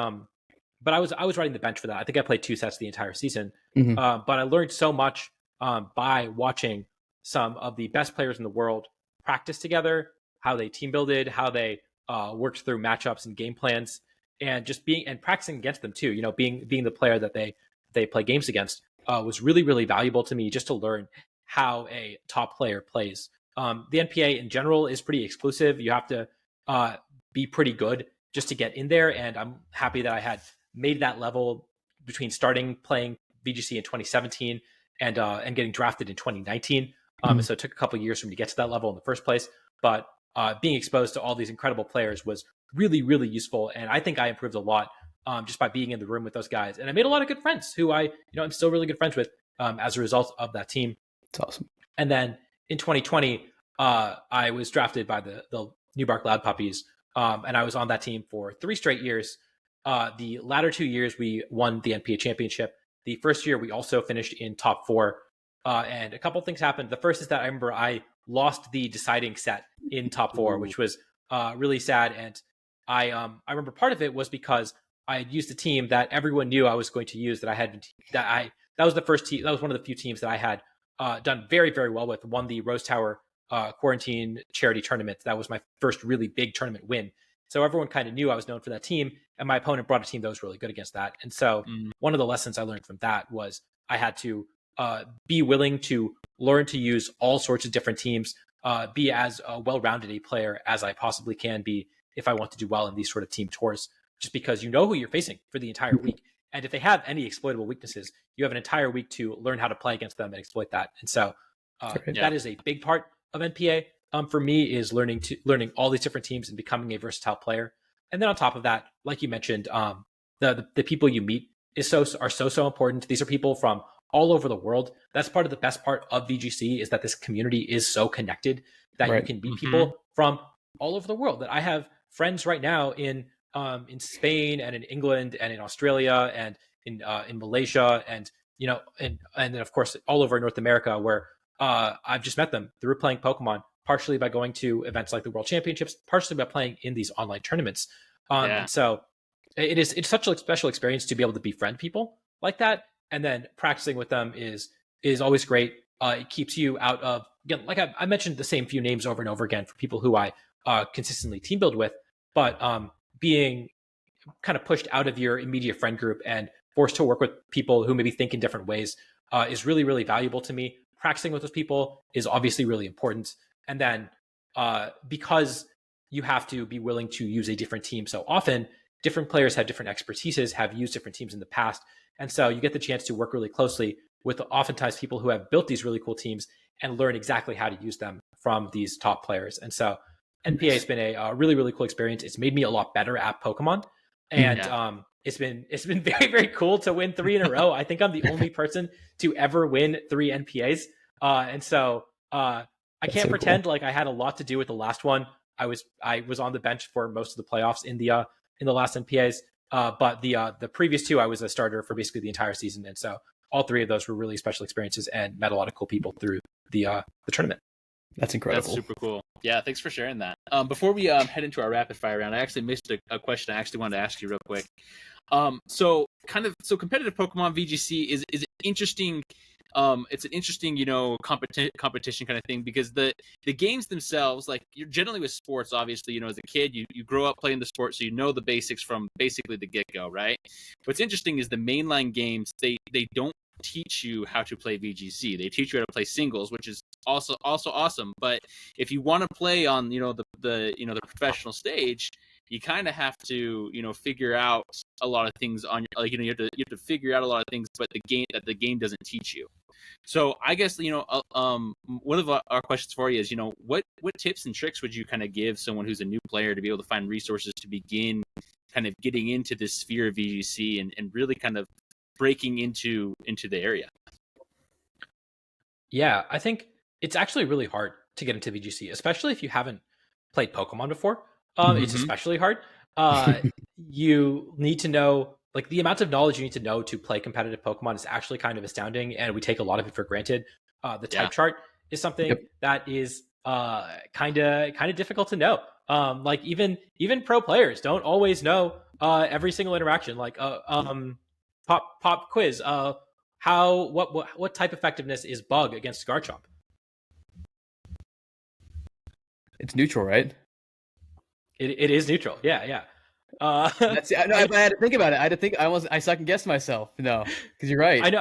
[SPEAKER 2] but I was riding the bench for that. I think I played 2 sets the entire season.
[SPEAKER 3] Mhm.
[SPEAKER 2] But I learned so much by watching some of the best players in the world practice together, how they team builded, how they worked through matchups and game plans, and just being and practicing against them too. Being the player that they play games against was really, really valuable to me, just to learn how a top player plays. The NPA in general is pretty exclusive. You have to be pretty good just to get in there, and I'm happy that I had made that level between starting playing VGC in 2017 and getting drafted in 2019. So it took a couple of years for me to get to that level in the first place. But being exposed to all these incredible players was really, really useful, and I think I improved a lot just by being in the room with those guys. And I made a lot of good friends who I'm still really good friends with as a result of that team.
[SPEAKER 3] It's awesome.
[SPEAKER 2] And then in 2020, I was drafted by the New Bark Loud Puppies, and I was on that team for 3 straight years. The latter 2 years, we won the NPA Championship. The first year, we also finished in top 4. And a couple things happened. The first is that I remember I lost the deciding set in top 4, which was really sad. And I remember part of it was because I had used a team that everyone knew I was going to use. That was the first team. That was one of the few teams that I had done very, very well with. Won the Rose Tower quarantine charity tournament. That was my first really big tournament win. So everyone kind of knew I was known for that team, and my opponent brought a team that was really good against that. And so one of the lessons I learned from that was I had to be willing to learn to use all sorts of different teams, be as well-rounded a player as I possibly can be if I want to do well in these sort of team tours, just because you know who you're facing for the entire week. And if they have any exploitable weaknesses, you have an entire week to learn how to play against them and exploit that. And so that is a big part of NPA for me, is learning all these different teams and becoming a versatile player. And then on top of that, like you mentioned, the people you meet are so important. These are people from all over the world. That's part of the best part of VGC, is that this community is so connected that you can meet people from all over the world. That I have friends right now in Spain and in England and in Australia and in Malaysia and and then of course all over North America, where I've just met them through playing Pokemon, partially by going to events like the World Championships, partially by playing in these online tournaments. And so it's such a special experience to be able to befriend people like that, and then practicing with them is always great. It keeps you out of, again, like I mentioned the same few names over and over again for people who I consistently team build with, but being kind of pushed out of your immediate friend group and forced to work with people who maybe think in different ways is really, really valuable to me. Practicing with those people is obviously really important. And then because you have to be willing to use a different team so often, different players have different expertises, have used different teams in the past. And so you get the chance to work really closely with oftentimes people who have built these really cool teams and learn exactly how to use them from these top players. And so NPA has been a really, really cool experience. It's made me a lot better at Pokemon. And it's been very, very cool to win 3 in a row. I think I'm the only person to ever win 3 NPAs. And so I can't pretend like I had a lot to do with the last one. I was on the bench for most of the playoffs in the last NPAs. But the previous 2, I was a starter for basically the entire season. And so all 3 of those were really special experiences and met a lot of cool people through the tournament.
[SPEAKER 3] That's incredible.
[SPEAKER 1] That's super cool. Yeah, thanks for sharing that. Before we head into our rapid fire round, I actually missed a question I actually wanted to ask you real quick. So competitive Pokemon VGC is an interesting. It's an interesting, competition kind of thing, because the games themselves, like, you're generally with sports, obviously, as a kid, you grow up playing the sport, so you know the basics from basically the get-go, right? What's interesting is the mainline games, they don't teach you how to play VGC. They teach you how to play singles, which is also awesome. But if you want to play on, the professional stage, you kind of have to, figure out a lot of things on your, like, you have to figure out a lot of things, but the game doesn't teach you. So I guess, one of our questions for you is, what tips and tricks would you kind of give someone who's a new player to be able to find resources to begin kind of getting into this sphere of VGC and really kind of breaking into the area?
[SPEAKER 2] Yeah, I think it's actually really hard to get into VGC, especially if you haven't played Pokemon before. It's especially hard. You need to know, like, the amount of knowledge you need to know to play competitive Pokemon is actually kind of astounding, and we take a lot of it for granted. The type chart is something that is kind of difficult to know. Like even pro players don't always know every single interaction. Like pop quiz. What type effectiveness is bug against Garchomp?
[SPEAKER 3] It's neutral, right?
[SPEAKER 2] It is neutral. Yeah.
[SPEAKER 3] That's, I had to think about it. I had to think. I second guessed myself. No, because you're right.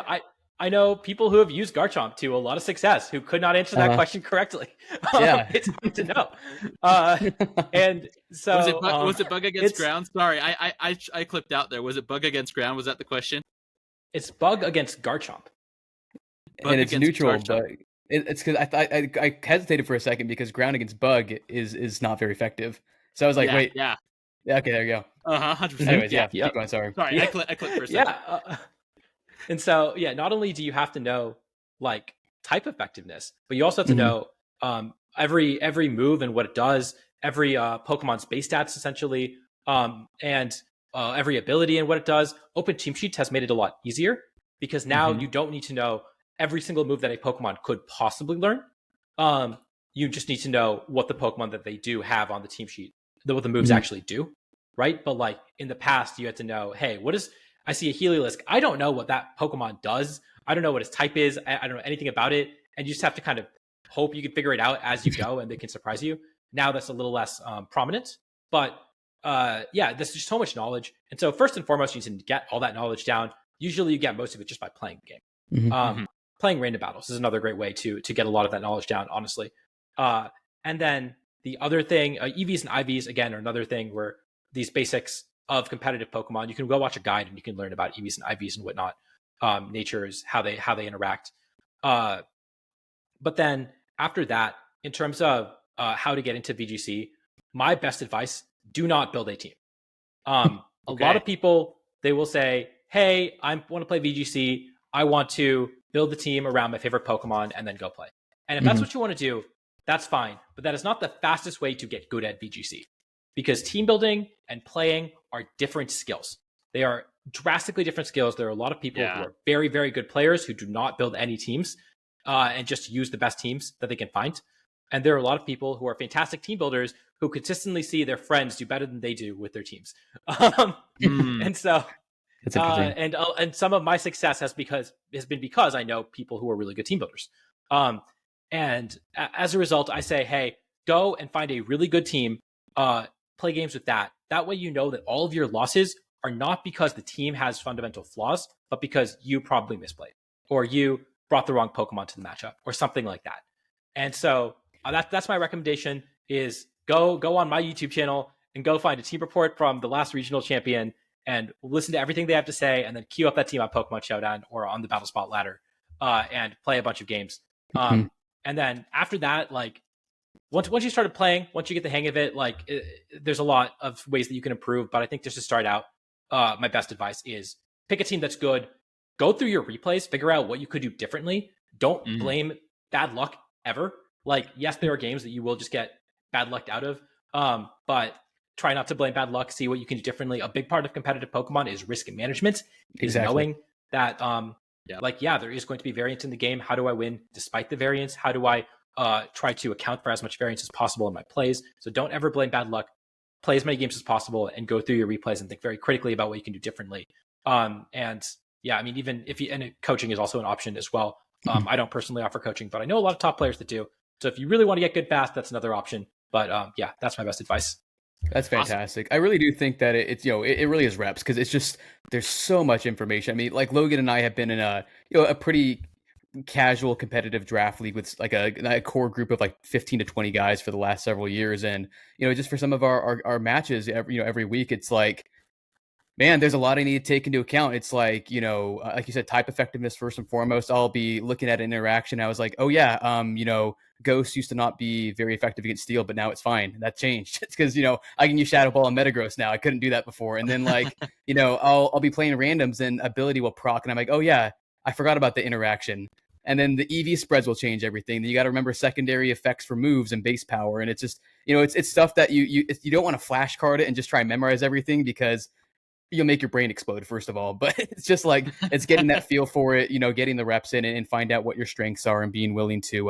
[SPEAKER 2] I know people who have used Garchomp to a lot of success who could not answer that question correctly.
[SPEAKER 3] Yeah.
[SPEAKER 2] It's hard to know. And so
[SPEAKER 1] was it bug against ground? Sorry, I clipped out there. Was it bug against ground? Was that the question?
[SPEAKER 2] It's bug against Garchomp.
[SPEAKER 3] And it's neutral, but it's because I hesitated for a second because ground against bug is not very effective. So I was like, wait.
[SPEAKER 1] Yeah.
[SPEAKER 3] Yeah, okay, there you go.
[SPEAKER 1] 100%.
[SPEAKER 3] Anyways, keep going. Sorry.
[SPEAKER 1] I clicked for a second.
[SPEAKER 2] Yeah. And so, not only do you have to know like type effectiveness, but you also have to know every move and what it does, every Pokemon's base stats essentially, and every ability and what it does. Open Team Sheets has made it a lot easier because now you don't need to know every single move that a Pokemon could possibly learn. You just need to know what the Pokemon that they do have on the team sheet, what the moves actually do, right? But like in the past, you had to know, hey, I see a Heliolisk. I don't know what that Pokemon does. I don't know what its type is. I don't know anything about it. And you just have to kind of hope you can figure it out as you go and they can surprise you. Now that's a little less prominent, but there's just so much knowledge. And so first and foremost, you need to get all that knowledge down. Usually you get most of it just by playing the game. Playing random battles is another great way to get a lot of that knowledge down, honestly. And then the other thing, EVs and IVs, again, are another thing where these basics of competitive Pokemon, you can go watch a guide and you can learn about EVs and IVs and whatnot. Natures, how they interact. But then after that, in terms of how to get into VGC, my best advice, do not build a team. A lot of people, they will say, hey, I want to play VGC. I want to build the team around my favorite Pokemon and then go play. And if that's what you want to do, that's fine. But that is not the fastest way to get good at VGC because team building and playing are different skills. They are drastically different skills. There are a lot of people who are very, very good players who do not build any teams and just use the best teams that they can find. And there are a lot of people who are fantastic team builders who consistently see their friends do better than they do with their teams. And so, and some of my success has been because I know people who are really good team builders. And as a result, I say, hey, go and find a really good team, play games with that. That way, you know that all of your losses are not because the team has fundamental flaws, but because you probably misplayed or you brought the wrong Pokemon to the matchup or something like that. And so that's my recommendation is go on my YouTube channel and go find a team report from the last regional champion and listen to everything they have to say and then queue up that team on Pokemon Showdown or on the Battle Spot ladder and play a bunch of games. And then after that, like once you started playing, once you get the hang of it, like there's a lot of ways that you can improve. But I think just to start out, my best advice is pick a team that's good, go through your replays, figure out what you could do differently. Don't blame bad luck ever. Like, yes, there are games that you will just get bad luck out of, but try not to blame bad luck. See what you can do differently. A big part of competitive Pokemon is risk management, is knowing that, there is going to be variance in the game. How do I win despite the variance? How do I try to account for as much variance as possible in my plays? So don't ever blame bad luck. Play as many games as possible and go through your replays and think very critically about what you can do differently. Even if coaching is also an option as well. I don't personally offer coaching, but I know a lot of top players that do. So if you really want to get good fast, that's another option. But that's my best advice.
[SPEAKER 3] That's fantastic. Awesome. I really do think that it's it really is reps because it's just there's so much information. I mean, like Logan and I have been in a pretty casual competitive draft league with like a core group of like 15 to 20 guys for the last several years, and just for some of our matches every week, it's like, man, there's a lot I need to take into account. It's like, like you said, type effectiveness first and foremost. I'll be looking at an interaction. I was like, oh yeah, Ghost used to not be very effective against Steel, but now it's fine. That changed. It's because, I can use Shadow Ball and Metagross now. I couldn't do that before. And then like, I'll be playing randoms and ability will proc. And I'm like, oh yeah, I forgot about the interaction. And then the EV spreads will change everything. Then you got to remember secondary effects for moves and base power. And it's just, it's stuff that you don't want to flashcard it and just try and memorize everything because you'll make your brain explode, first of all. But it's just like, it's getting that feel for it, getting the reps in and find out what your strengths are and being willing to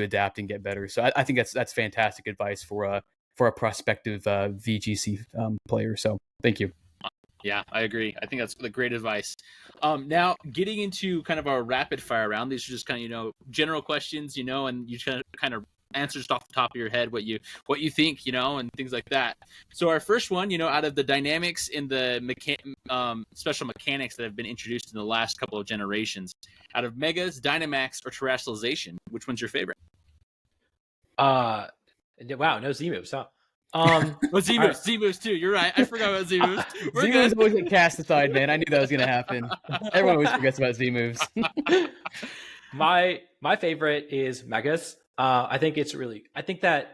[SPEAKER 3] adapt and get better. So I think that's fantastic advice for for a prospective VGC player. So thank you.
[SPEAKER 1] Yeah, I agree. I think that's the great advice. Now, getting into kind of our rapid fire round, these are just kind of general questions, and you kind of answer just off the top of your head what you think, and things like that. So our first one, out of the dynamics in the special mechanics that have been introduced in the last couple of generations, out of Megas, Dynamax, or Terrestrialization, which one's your favorite?
[SPEAKER 2] Wow, no Z moves, huh?
[SPEAKER 1] Well, Z moves, Z moves too. You're right. I forgot about Z moves.
[SPEAKER 3] Z moves always get cast aside, man. I knew that was gonna happen. Everyone always forgets about Z moves.
[SPEAKER 2] My favorite is Megas. I think that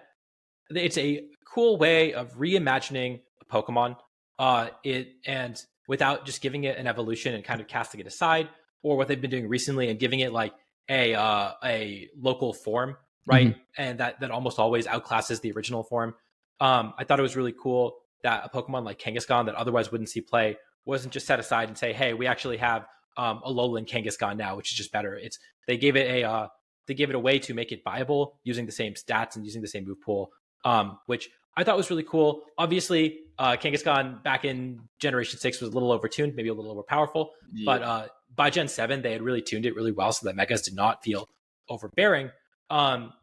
[SPEAKER 2] it's a cool way of reimagining a Pokemon. And without just giving it an evolution and kind of casting it aside, or what they've been doing recently and giving it like a local form, right? Mm-hmm. And that almost always outclasses the original form. I thought it was really cool that a Pokemon like Kangaskhan that otherwise wouldn't see play wasn't just set aside and say, hey, we actually have a lowland Kangaskhan now, which is just better. They gave it a way to make it viable using the same stats and using the same move pool, which I thought was really cool. Obviously, Kangaskhan back in Generation 6 was a little overtuned, maybe a little overpowerful, but by Gen 7, they had really tuned it really well so that Megas did not feel overbearing,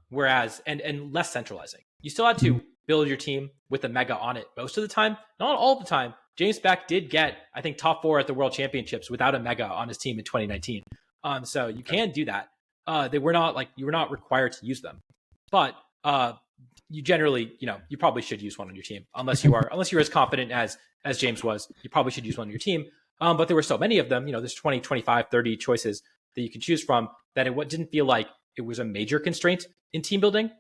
[SPEAKER 2] whereas, and less centralizing. You still had to build your team with a Mega on it most of the time, not all the time. James Beck did get, I think, top 4 at the World Championships without a Mega on his team in 2019. So you can do that. You were not required to use them, but you generally, you probably should use one on your team unless you're as confident as James was. You probably should use one on your team. But there were so many of them. There's 20, 25, 30 choices that you can choose from that it didn't feel like it was a major constraint in team building.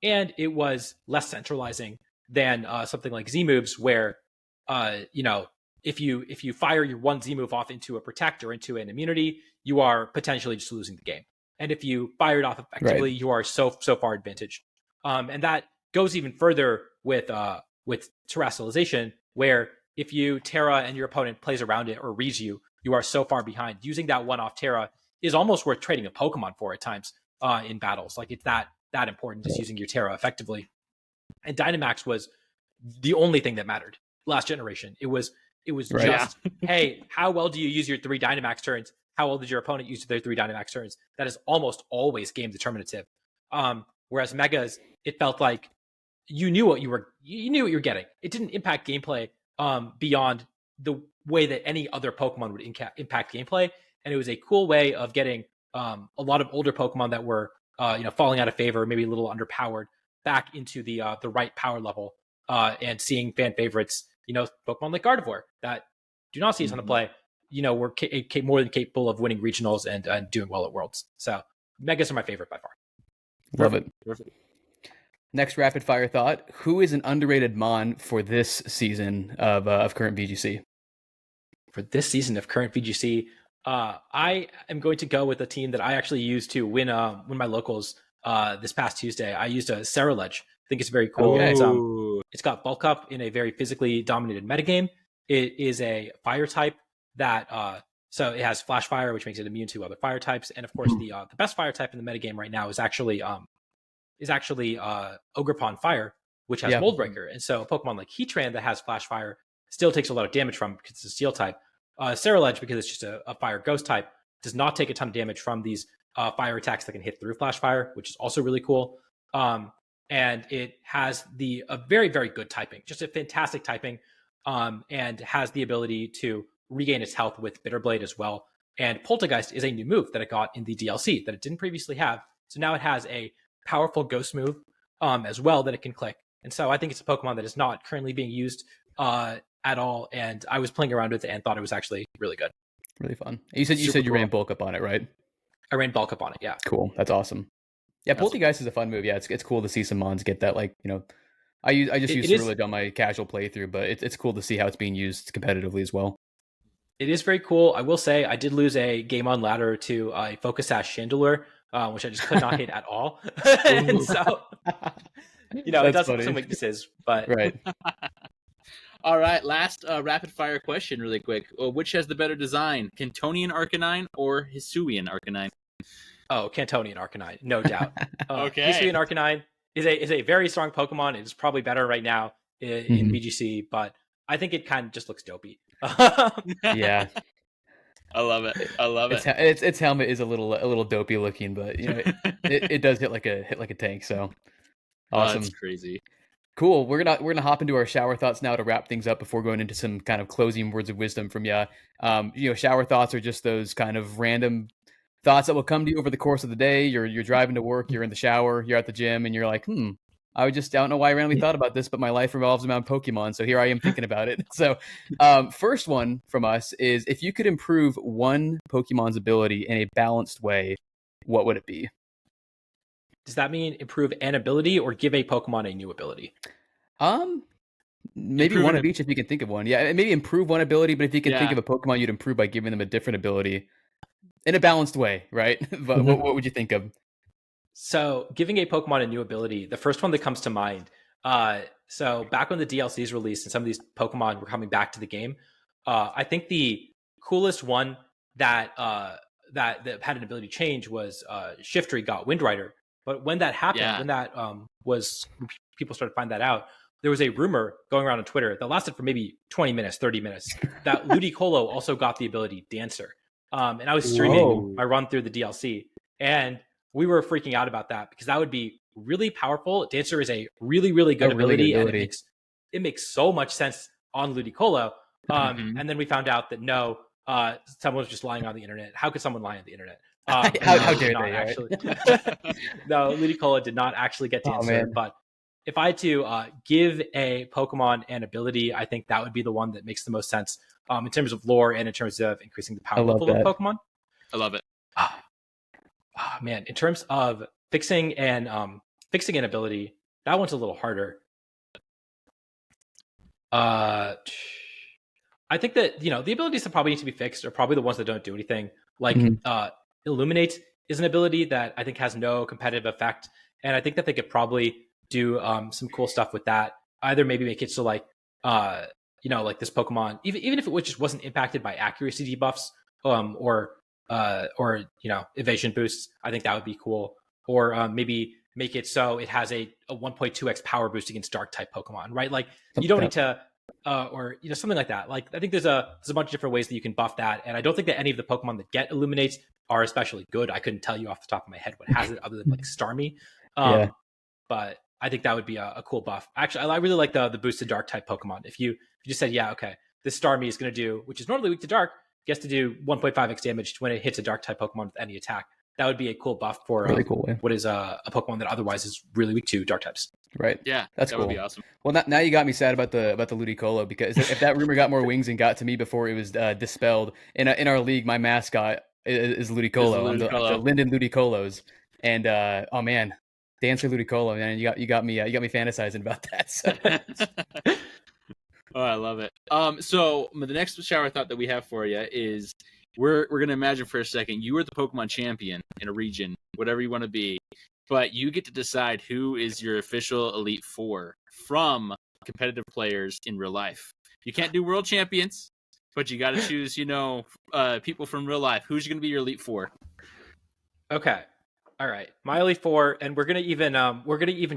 [SPEAKER 2] And it was less centralizing than something like Z moves, where if you fire your one Z move off into a protect or into an immunity, you are potentially just losing the game. And if you fire it off effectively, right, you are so far advantaged. And that goes even further with Terrestrialization, where if you Terra and your opponent plays around it or reads you, you are so far behind. Using that one-off Terra is almost worth trading a Pokemon for at times in battles. Like, it's that important, just using your Terra effectively. And Dynamax was the only thing that mattered last generation. It was right, just, hey, how well do you use your 3 Dynamax turns? How well did your opponent use their 3 Dynamax turns? That is almost always game determinative. Whereas Megas, it felt like you knew what you were getting. It didn't impact gameplay beyond the way that any other Pokemon would impact gameplay. And it was a cool way of getting a lot of older Pokemon that were falling out of favor, maybe a little underpowered, back into the right power level, and seeing fan favorites, Pokemon like Gardevoir that do not see a ton of play, were more than capable of winning regionals and doing well at Worlds. So Megas are my favorite by far.
[SPEAKER 3] Love it. Perfect. Next rapid fire thought: who is an underrated Mon for this season of current VGC?
[SPEAKER 2] For this season of current VGC, I am going to go with a team that I actually used to win my locals this past Tuesday. I used a Ceruledge. I think it's very cool. It's got bulk up in a very physically dominated metagame. It is a fire type that so it has Flash Fire, which makes it immune to other fire types. And of course, the best fire type in the metagame right now is actually Ogerpon Fire, which has Mold Breaker. And so a Pokemon like Heatran that has Flash Fire still takes a lot of damage from because it's a Steel type. Ceruledge, because it's just a Fire Ghost type, does not take a ton of damage from these fire attacks that can hit through Flash Fire, which is also really cool. And it has a very, very good typing, just a fantastic typing, and has the ability to regain its health with Bitter Blade as well. And Poltergeist is a new move that it got in the DLC that it didn't previously have. So now it has a powerful ghost move as well that it can click. And so I think it's a Pokemon that is not currently being used at all. And I was playing around with it and thought it was actually really good.
[SPEAKER 3] Really fun. You said you ran bulk up on it, right?
[SPEAKER 2] I ran bulk up on it, yeah.
[SPEAKER 3] Cool. That's awesome. Yeah, Poltergeist is a fun move. Yeah, it's cool to see some Mons get that, I just use Ceruledge on my casual playthrough, but it's cool to see how it's being used competitively as well.
[SPEAKER 2] It is very cool. I will say I did lose a game on ladder to a Focus Sash Chandelure, which I just could not hit at all. And so, it does have some weaknesses, but
[SPEAKER 3] right.
[SPEAKER 1] All right, last rapid fire question, really quick. Which has the better design, Cantonian Arcanine or Hisuian Arcanine?
[SPEAKER 2] Oh, Cantonian Arcanine, no doubt.
[SPEAKER 1] Okay.
[SPEAKER 2] Hisuian Arcanine is a very strong Pokemon. It is probably better right now in VGC, but I think it kind of just looks dopey.
[SPEAKER 3] Yeah,
[SPEAKER 1] I love it. I love it.
[SPEAKER 3] its helmet is a little dopey looking, but it does hit like a tank. So awesome.
[SPEAKER 1] That's crazy.
[SPEAKER 3] Cool. We're gonna hop into our shower thoughts now to wrap things up before going into some kind of closing words of wisdom from you. Shower thoughts are just those kind of random thoughts that will come to you over the course of the day. You're driving to work, you're in the shower, you're at the gym, and you're like, I don't know why I randomly thought about this, but my life revolves around Pokemon, so here I am thinking about it. So, first one from us is, if you could improve one Pokemon's ability in a balanced way, what would it be?
[SPEAKER 2] Does that mean improve an ability or give a Pokemon a new ability?
[SPEAKER 3] Maybe one of each if you can think of one. Yeah, maybe improve one ability, but if you can think of a Pokemon you'd improve by giving them a different ability in a balanced way, right? But what would you think of?
[SPEAKER 2] So giving a Pokemon a new ability, the first one that comes to mind. So back when the DLCs released and some of these Pokemon were coming back to the game, I think the coolest one that that had an ability change was Shiftry got Windrider. But when that happened, when that people started to find that out, there was a rumor going around on Twitter that lasted for maybe 20 minutes, 30 minutes, that Ludicolo also got the ability Dancer. And I was streaming my run through the DLC, and we were freaking out about that because that would be really powerful. Dancer is a really, really good ability, and it makes so much sense on Ludicolo. And then we found out that no, someone was just lying on the internet. How could someone lie on the internet?
[SPEAKER 3] How dare they?
[SPEAKER 2] Actually, no, Ludicolo did not actually get Dancer. But if I had to give a Pokemon an ability, I think that would be the one that makes the most sense in terms of lore and in terms of increasing the power level of Pokemon.
[SPEAKER 1] I love it.
[SPEAKER 2] Man, in terms of fixing an ability, that one's a little harder. I think that the abilities that probably need to be fixed are probably the ones that don't do anything. Like Illuminate is an ability that I think has no competitive effect, and I think that they could probably do some cool stuff with that. Either maybe make it so like like this Pokemon, even if it just wasn't impacted by accuracy debuffs, or evasion boosts. I think that would be cool. Or maybe make it so it has a 1.2x power boost against Dark type Pokemon, right? Like you don't need to, or something like that. Like I think there's a bunch of different ways that you can buff that, and I don't think that any of the Pokemon that get Illuminates are especially good. I couldn't tell you off the top of my head what has it other than like Starmie. But I think that would be a cool buff. Actually, I really like the boosted Dark type Pokemon. If you just said, yeah, okay, this Starmie is going to do, which is normally weak to Dark, gets to do 1.5x damage when it hits a Dark type Pokemon with any attack. That would be a cool buff for what is a Pokemon that otherwise is really weak to Dark types.
[SPEAKER 3] Right.
[SPEAKER 1] Yeah,
[SPEAKER 3] that
[SPEAKER 1] cool. Would be awesome.
[SPEAKER 3] Well, now you got me sad about the Ludicolo, because if that rumor got more wings and got to me before it was dispelled in our league, my mascot is Ludicolo. I'm the Linden Ludicolos, and oh man, Dancer Ludicolo, man, you got me fantasizing about that. So.
[SPEAKER 1] Oh, I love it. So the next shower thought that we have for you is we're gonna imagine for a second you are the Pokemon champion in a region, whatever you want to be, but you get to decide who is your official Elite Four from competitive players in real life. You can't do world champions, but you got to choose, people from real life. Who's going to be your Elite Four?
[SPEAKER 2] Okay, all right, my Elite Four, and we're gonna even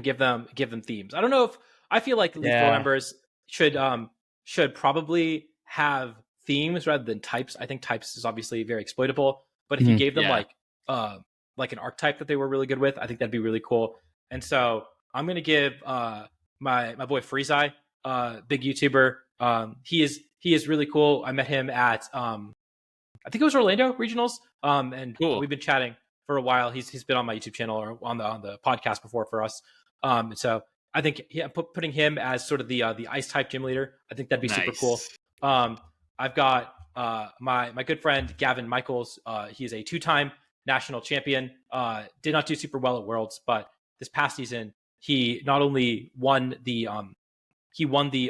[SPEAKER 2] give them themes. I don't know if I feel like Elite Four members should probably have themes rather than types. I think types is obviously very exploitable, but if you gave them like an archetype that they were really good with, I think that'd be really cool. And so I'm gonna give my boy Freezeye, big YouTuber. He is really cool. I met him at I think it was Orlando Regionals, and
[SPEAKER 1] cool.
[SPEAKER 2] We've been chatting for a while. He's been on my YouTube channel or on the podcast before for us. So I think putting him as sort of the ice type gym leader, I think that'd be super cool. I've got my good friend Gavin Michaels. He is a 2-time national champion. Did not do super well at Worlds, but this past season he not only won the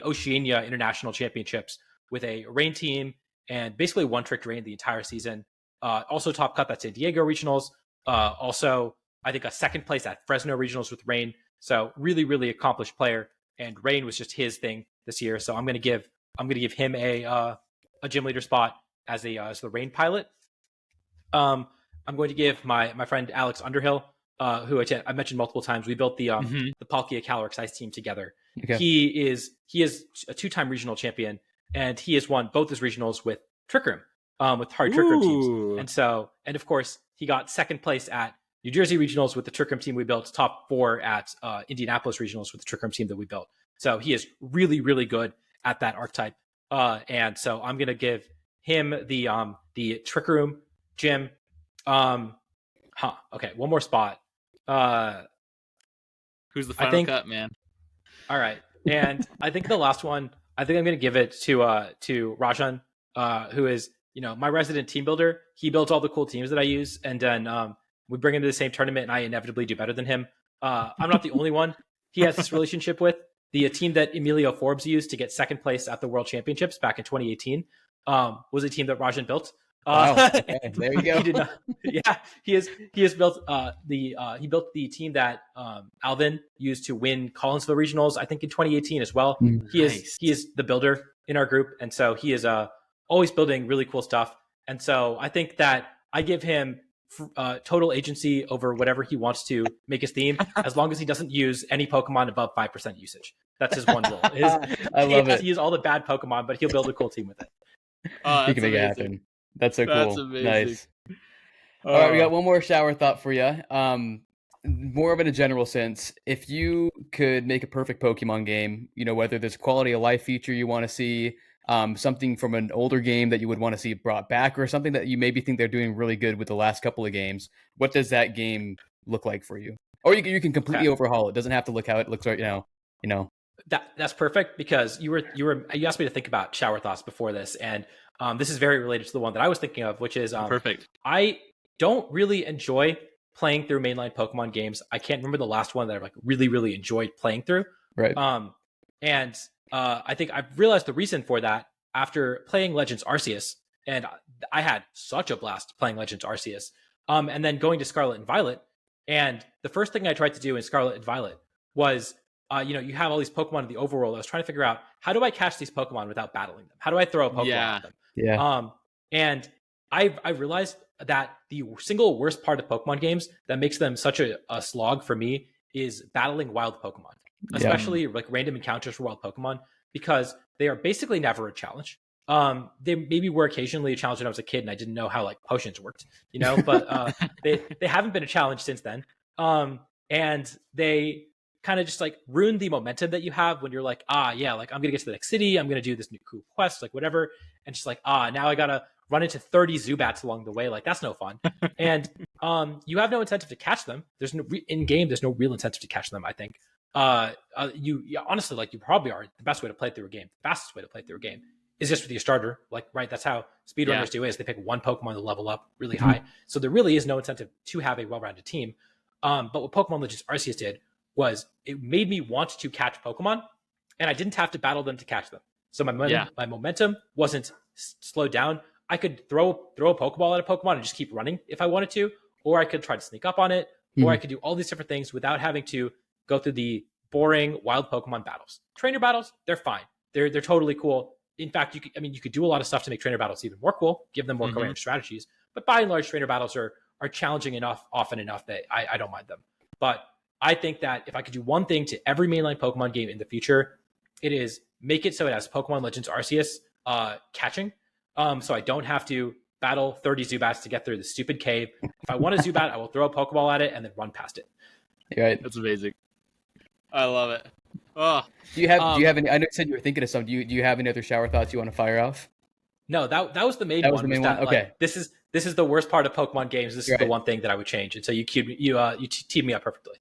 [SPEAKER 2] Oceania International Championships with a Rain team and basically one-tricked Rain the entire season. Also top cut that San Diego Regionals. Also, I think a second place at Fresno Regionals with Rain. So really, really accomplished player, and Rain was just his thing this year. So I'm gonna give him a gym leader spot as the Rain pilot. I'm going to give my friend Alex Underhill who I mentioned multiple times. We built the Palkia Calyrex Ice team together.
[SPEAKER 3] Okay.
[SPEAKER 2] He is a 2-time regional champion, and he has won both his regionals with Trick Room, with hard Trick Room teams. And of course, he got second place at New Jersey regionals with the Trick Room team we built, top 4 at Indianapolis regionals with the Trick Room team that we built. So he is really, really good at that archetype. And so I'm gonna give him the Trick Room gym. Okay, one more spot.
[SPEAKER 1] Who's the final cut, man?
[SPEAKER 2] All right, and I think the last one, I think I'm going to give it to Rajan, who is my resident team builder. He builds all the cool teams that I use, and then we bring him to the same tournament, and I inevitably do better than him. I'm not the only one he has this relationship with. The team that Emilio Forbes used to get second place at the World Championships back in 2018 was a team that Rajan built.
[SPEAKER 3] Wow. Okay, there you go.
[SPEAKER 2] He did not, he has built he built the team that Alvin used to win Collinsville regionals, I think in 2018 as well.
[SPEAKER 1] Nice.
[SPEAKER 2] He is the builder in our group, and so he is always building really cool stuff. And so I think that I give him total agency over whatever he wants to make his theme, as long as he doesn't use any Pokemon above 5% usage. That's his one rule.
[SPEAKER 3] I love it.
[SPEAKER 2] He use all the bad Pokemon, but he'll build a cool team with it.
[SPEAKER 3] He can make it happen. That's so cool.
[SPEAKER 1] That's amazing.
[SPEAKER 3] Nice. All right, we got one more shower thought for you. More of in a general sense, if you could make a perfect Pokemon game, whether there's a quality of life feature you want to see, something from an older game that you would want to see brought back, or something that you maybe think they're doing really good with the last couple of games, what does that game look like for you? Or you can completely overhaul it. It doesn't have to look how it looks right now.
[SPEAKER 2] That's perfect, because you asked me to think about shower thoughts before this, and this is very related to the one that I was thinking of, which is
[SPEAKER 1] perfect.
[SPEAKER 2] I don't really enjoy playing through mainline Pokemon games. I can't remember the last one that I've really, really enjoyed playing through.
[SPEAKER 3] Right.
[SPEAKER 2] And I think I've realized the reason for that after playing Legends Arceus, and I had such a blast playing Legends Arceus. And then going to Scarlet and Violet, and the first thing I tried to do in Scarlet and Violet was, you have all these Pokemon in the overworld. I was trying to figure out, how do I catch these Pokemon without battling them? How do I throw a Pokemon at them?
[SPEAKER 3] Yeah.
[SPEAKER 2] And I realized that the single worst part of Pokemon games that makes them such a slog for me is battling wild Pokemon, especially like random encounters for wild Pokemon, because they are basically never a challenge. They maybe were occasionally a challenge when I was a kid and I didn't know how like potions worked, but they haven't been a challenge since then. And they kind of just like ruin the momentum that you have when you're like, I'm gonna get to the next city, I'm gonna do this new cool quest, like whatever, and just like, now I gotta run into 30 Zubats along the way, like that's no fun. And you have no incentive to catch them. There's no in game, there's no real incentive to catch them, I think. You honestly, like, you probably are the best way to play through a game, the fastest way to play through a game is just with your starter, like, right? That's how speedrunners do it, is they pick one Pokemon to level up really high. So there really is no incentive to have a well-rounded team. But what Pokemon Legends Arceus did was it made me want to catch Pokemon, and I didn't have to battle them to catch them. So my momentum wasn't slowed down. I could throw a Pokeball at a Pokemon and just keep running if I wanted to, or I could try to sneak up on it, or I could do all these different things without having to go through the boring wild Pokemon battles. Trainer battles, they're fine. They're totally cool. In fact, you could do a lot of stuff to make trainer battles even more cool, give them more coherent strategies. But by and large, trainer battles are challenging often enough that I don't mind them. But I think that if I could do one thing to every mainline Pokemon game in the future, it is make it so it has Pokemon Legends Arceus catching. So I don't have to battle 30 Zubats to get through the stupid cave. If I want a Zubat, I will throw a Pokeball at it and then run past it.
[SPEAKER 3] Right.
[SPEAKER 1] That's amazing. I love it. Oh.
[SPEAKER 3] Do you have any? I know you said you were thinking of some. Do you have any other shower thoughts you want to fire off?
[SPEAKER 2] No, that was the main
[SPEAKER 3] one.
[SPEAKER 2] Was the main one. Okay. Like, this is the worst part of Pokemon games. This is the one thing that I would change. And so you teed me up perfectly.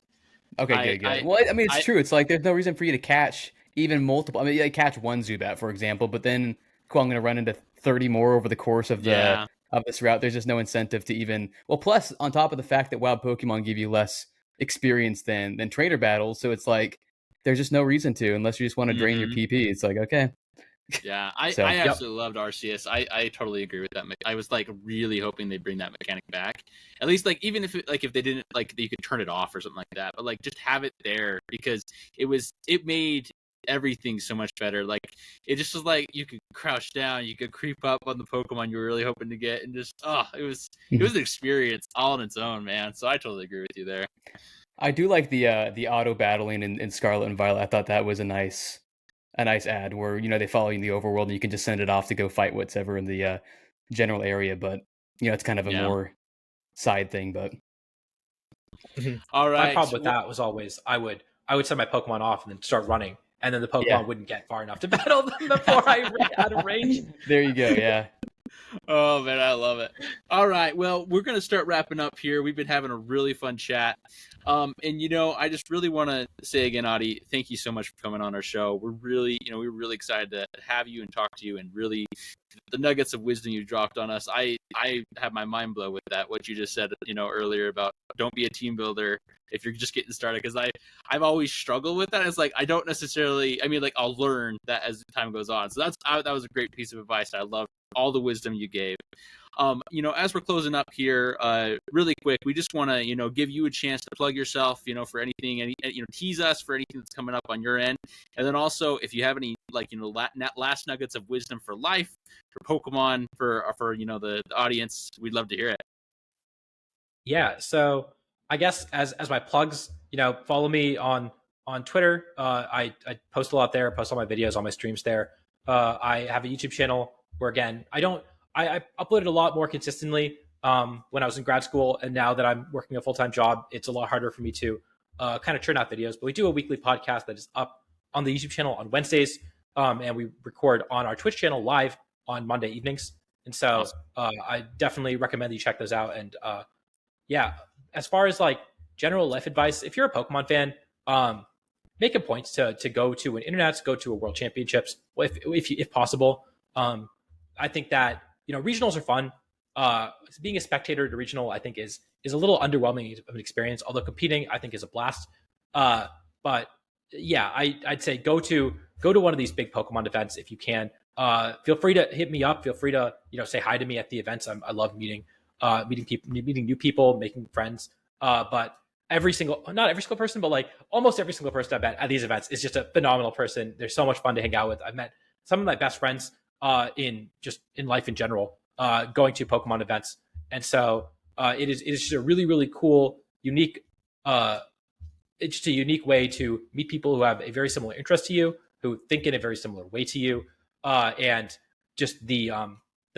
[SPEAKER 3] Okay, good. Well, I mean, it's true. It's like there's no reason for you to catch even multiple. I mean, you catch one Zubat, for example, but then cool, I'm going to run into 30 more over the course of this route. There's just no incentive to even. Well, plus on top of the fact that wild Pokemon give you less experience than trainer battles, so it's like there's just no reason to, unless you just want to drain your PP. It's like, okay.
[SPEAKER 1] Yeah, I absolutely loved Arceus. I totally agree with that. I was like really hoping they'd bring that mechanic back. At least like even if they didn't, like you could turn it off or something like that, but like just have it there, because it made everything's so much better. Like it just was like you could crouch down, you could creep up on the Pokemon you were really hoping to get, and just it was an experience all on its own, man. So I totally agree with you there.
[SPEAKER 3] I do like the auto battling in Scarlet and Violet. I thought that was a nice add where, you know, they follow you in the overworld and you can just send it off to go fight whatever in the general area, but you know, it's kind of a more side thing. But
[SPEAKER 1] all right,
[SPEAKER 2] my problem with that was always I would send my Pokemon off and then start running, and then the Pokemon wouldn't get far enough to battle them before I ran out of range.
[SPEAKER 3] There you go. Yeah.
[SPEAKER 1] Oh man, I love it. All right, well, we're gonna start wrapping up here. We've been having a really fun chat, and you know, I just really want to say again, Adi, thank you so much for coming on our show. We're really excited to have you and talk to you, and really the nuggets of wisdom you dropped on us. I have my mind blown with that, what you just said, you know, earlier about don't be a team builder if you're just getting started, because I've always struggled with that. It's like I don't necessarily, I mean, like I'll learn that as time goes on. So that was a great piece of advice. I love all the wisdom you gave. You know, as we're closing up here, really quick, we just want to, you know, give you a chance to plug yourself, you know, for anything, you know, tease us for anything that's coming up on your end. And then also, if you have any, like, you know, last nuggets of wisdom for life, for Pokemon, for you know, the audience, we'd love to hear it.
[SPEAKER 2] Yeah. So I guess as my plugs, you know, follow me on Twitter. I post a lot there, post all my videos, all my streams there. I have a YouTube channel where, again, I uploaded a lot more consistently when I was in grad school, and now that I'm working a full-time job, it's a lot harder for me to kind of churn out videos. But we do a weekly podcast that is up on the YouTube channel on Wednesdays, and we record on our Twitch channel live on Monday evenings. And so I definitely recommend that you check those out. And yeah, as far as like general life advice, if you're a Pokemon fan, make a point to go to an internet, go to a World Championships if possible. I think that, you know, regionals are fun. Being a spectator to regional, I think, is a little underwhelming of an experience, although competing, I think, is a blast. But yeah, I'd say go to one of these big Pokemon events if you can. Feel free to hit me up. Feel free to, you know, say hi to me at the events. I love meeting new people, making friends. But not every single person, but like almost every single person I've met at these events is just a phenomenal person. They're so much fun to hang out with. I've met some of my best friends in life in general, going to Pokemon events. And so it is just a really, really cool, unique, it's just a unique way to meet people who have a very similar interest to you, who think in a very similar way to you. And just the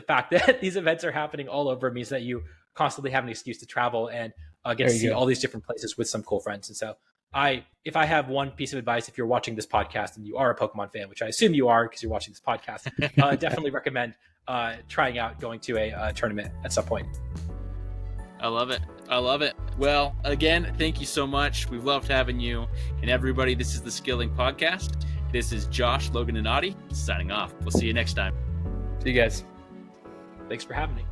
[SPEAKER 2] fact that these events are happening all over means that you constantly have an excuse to travel and get to see all these different places with some cool friends. And so if I have one piece of advice, if you're watching this podcast and you are a Pokemon fan, which I assume you are because you're watching this podcast, definitely recommend trying out going to a tournament at some point.
[SPEAKER 1] I love it. Well, again, thank you so much. We've loved having you. And everybody, this is the Skilling Podcast. This is Josh, Logan, and Adi signing off. We'll see you next time.
[SPEAKER 3] See you guys.
[SPEAKER 2] Thanks for having me.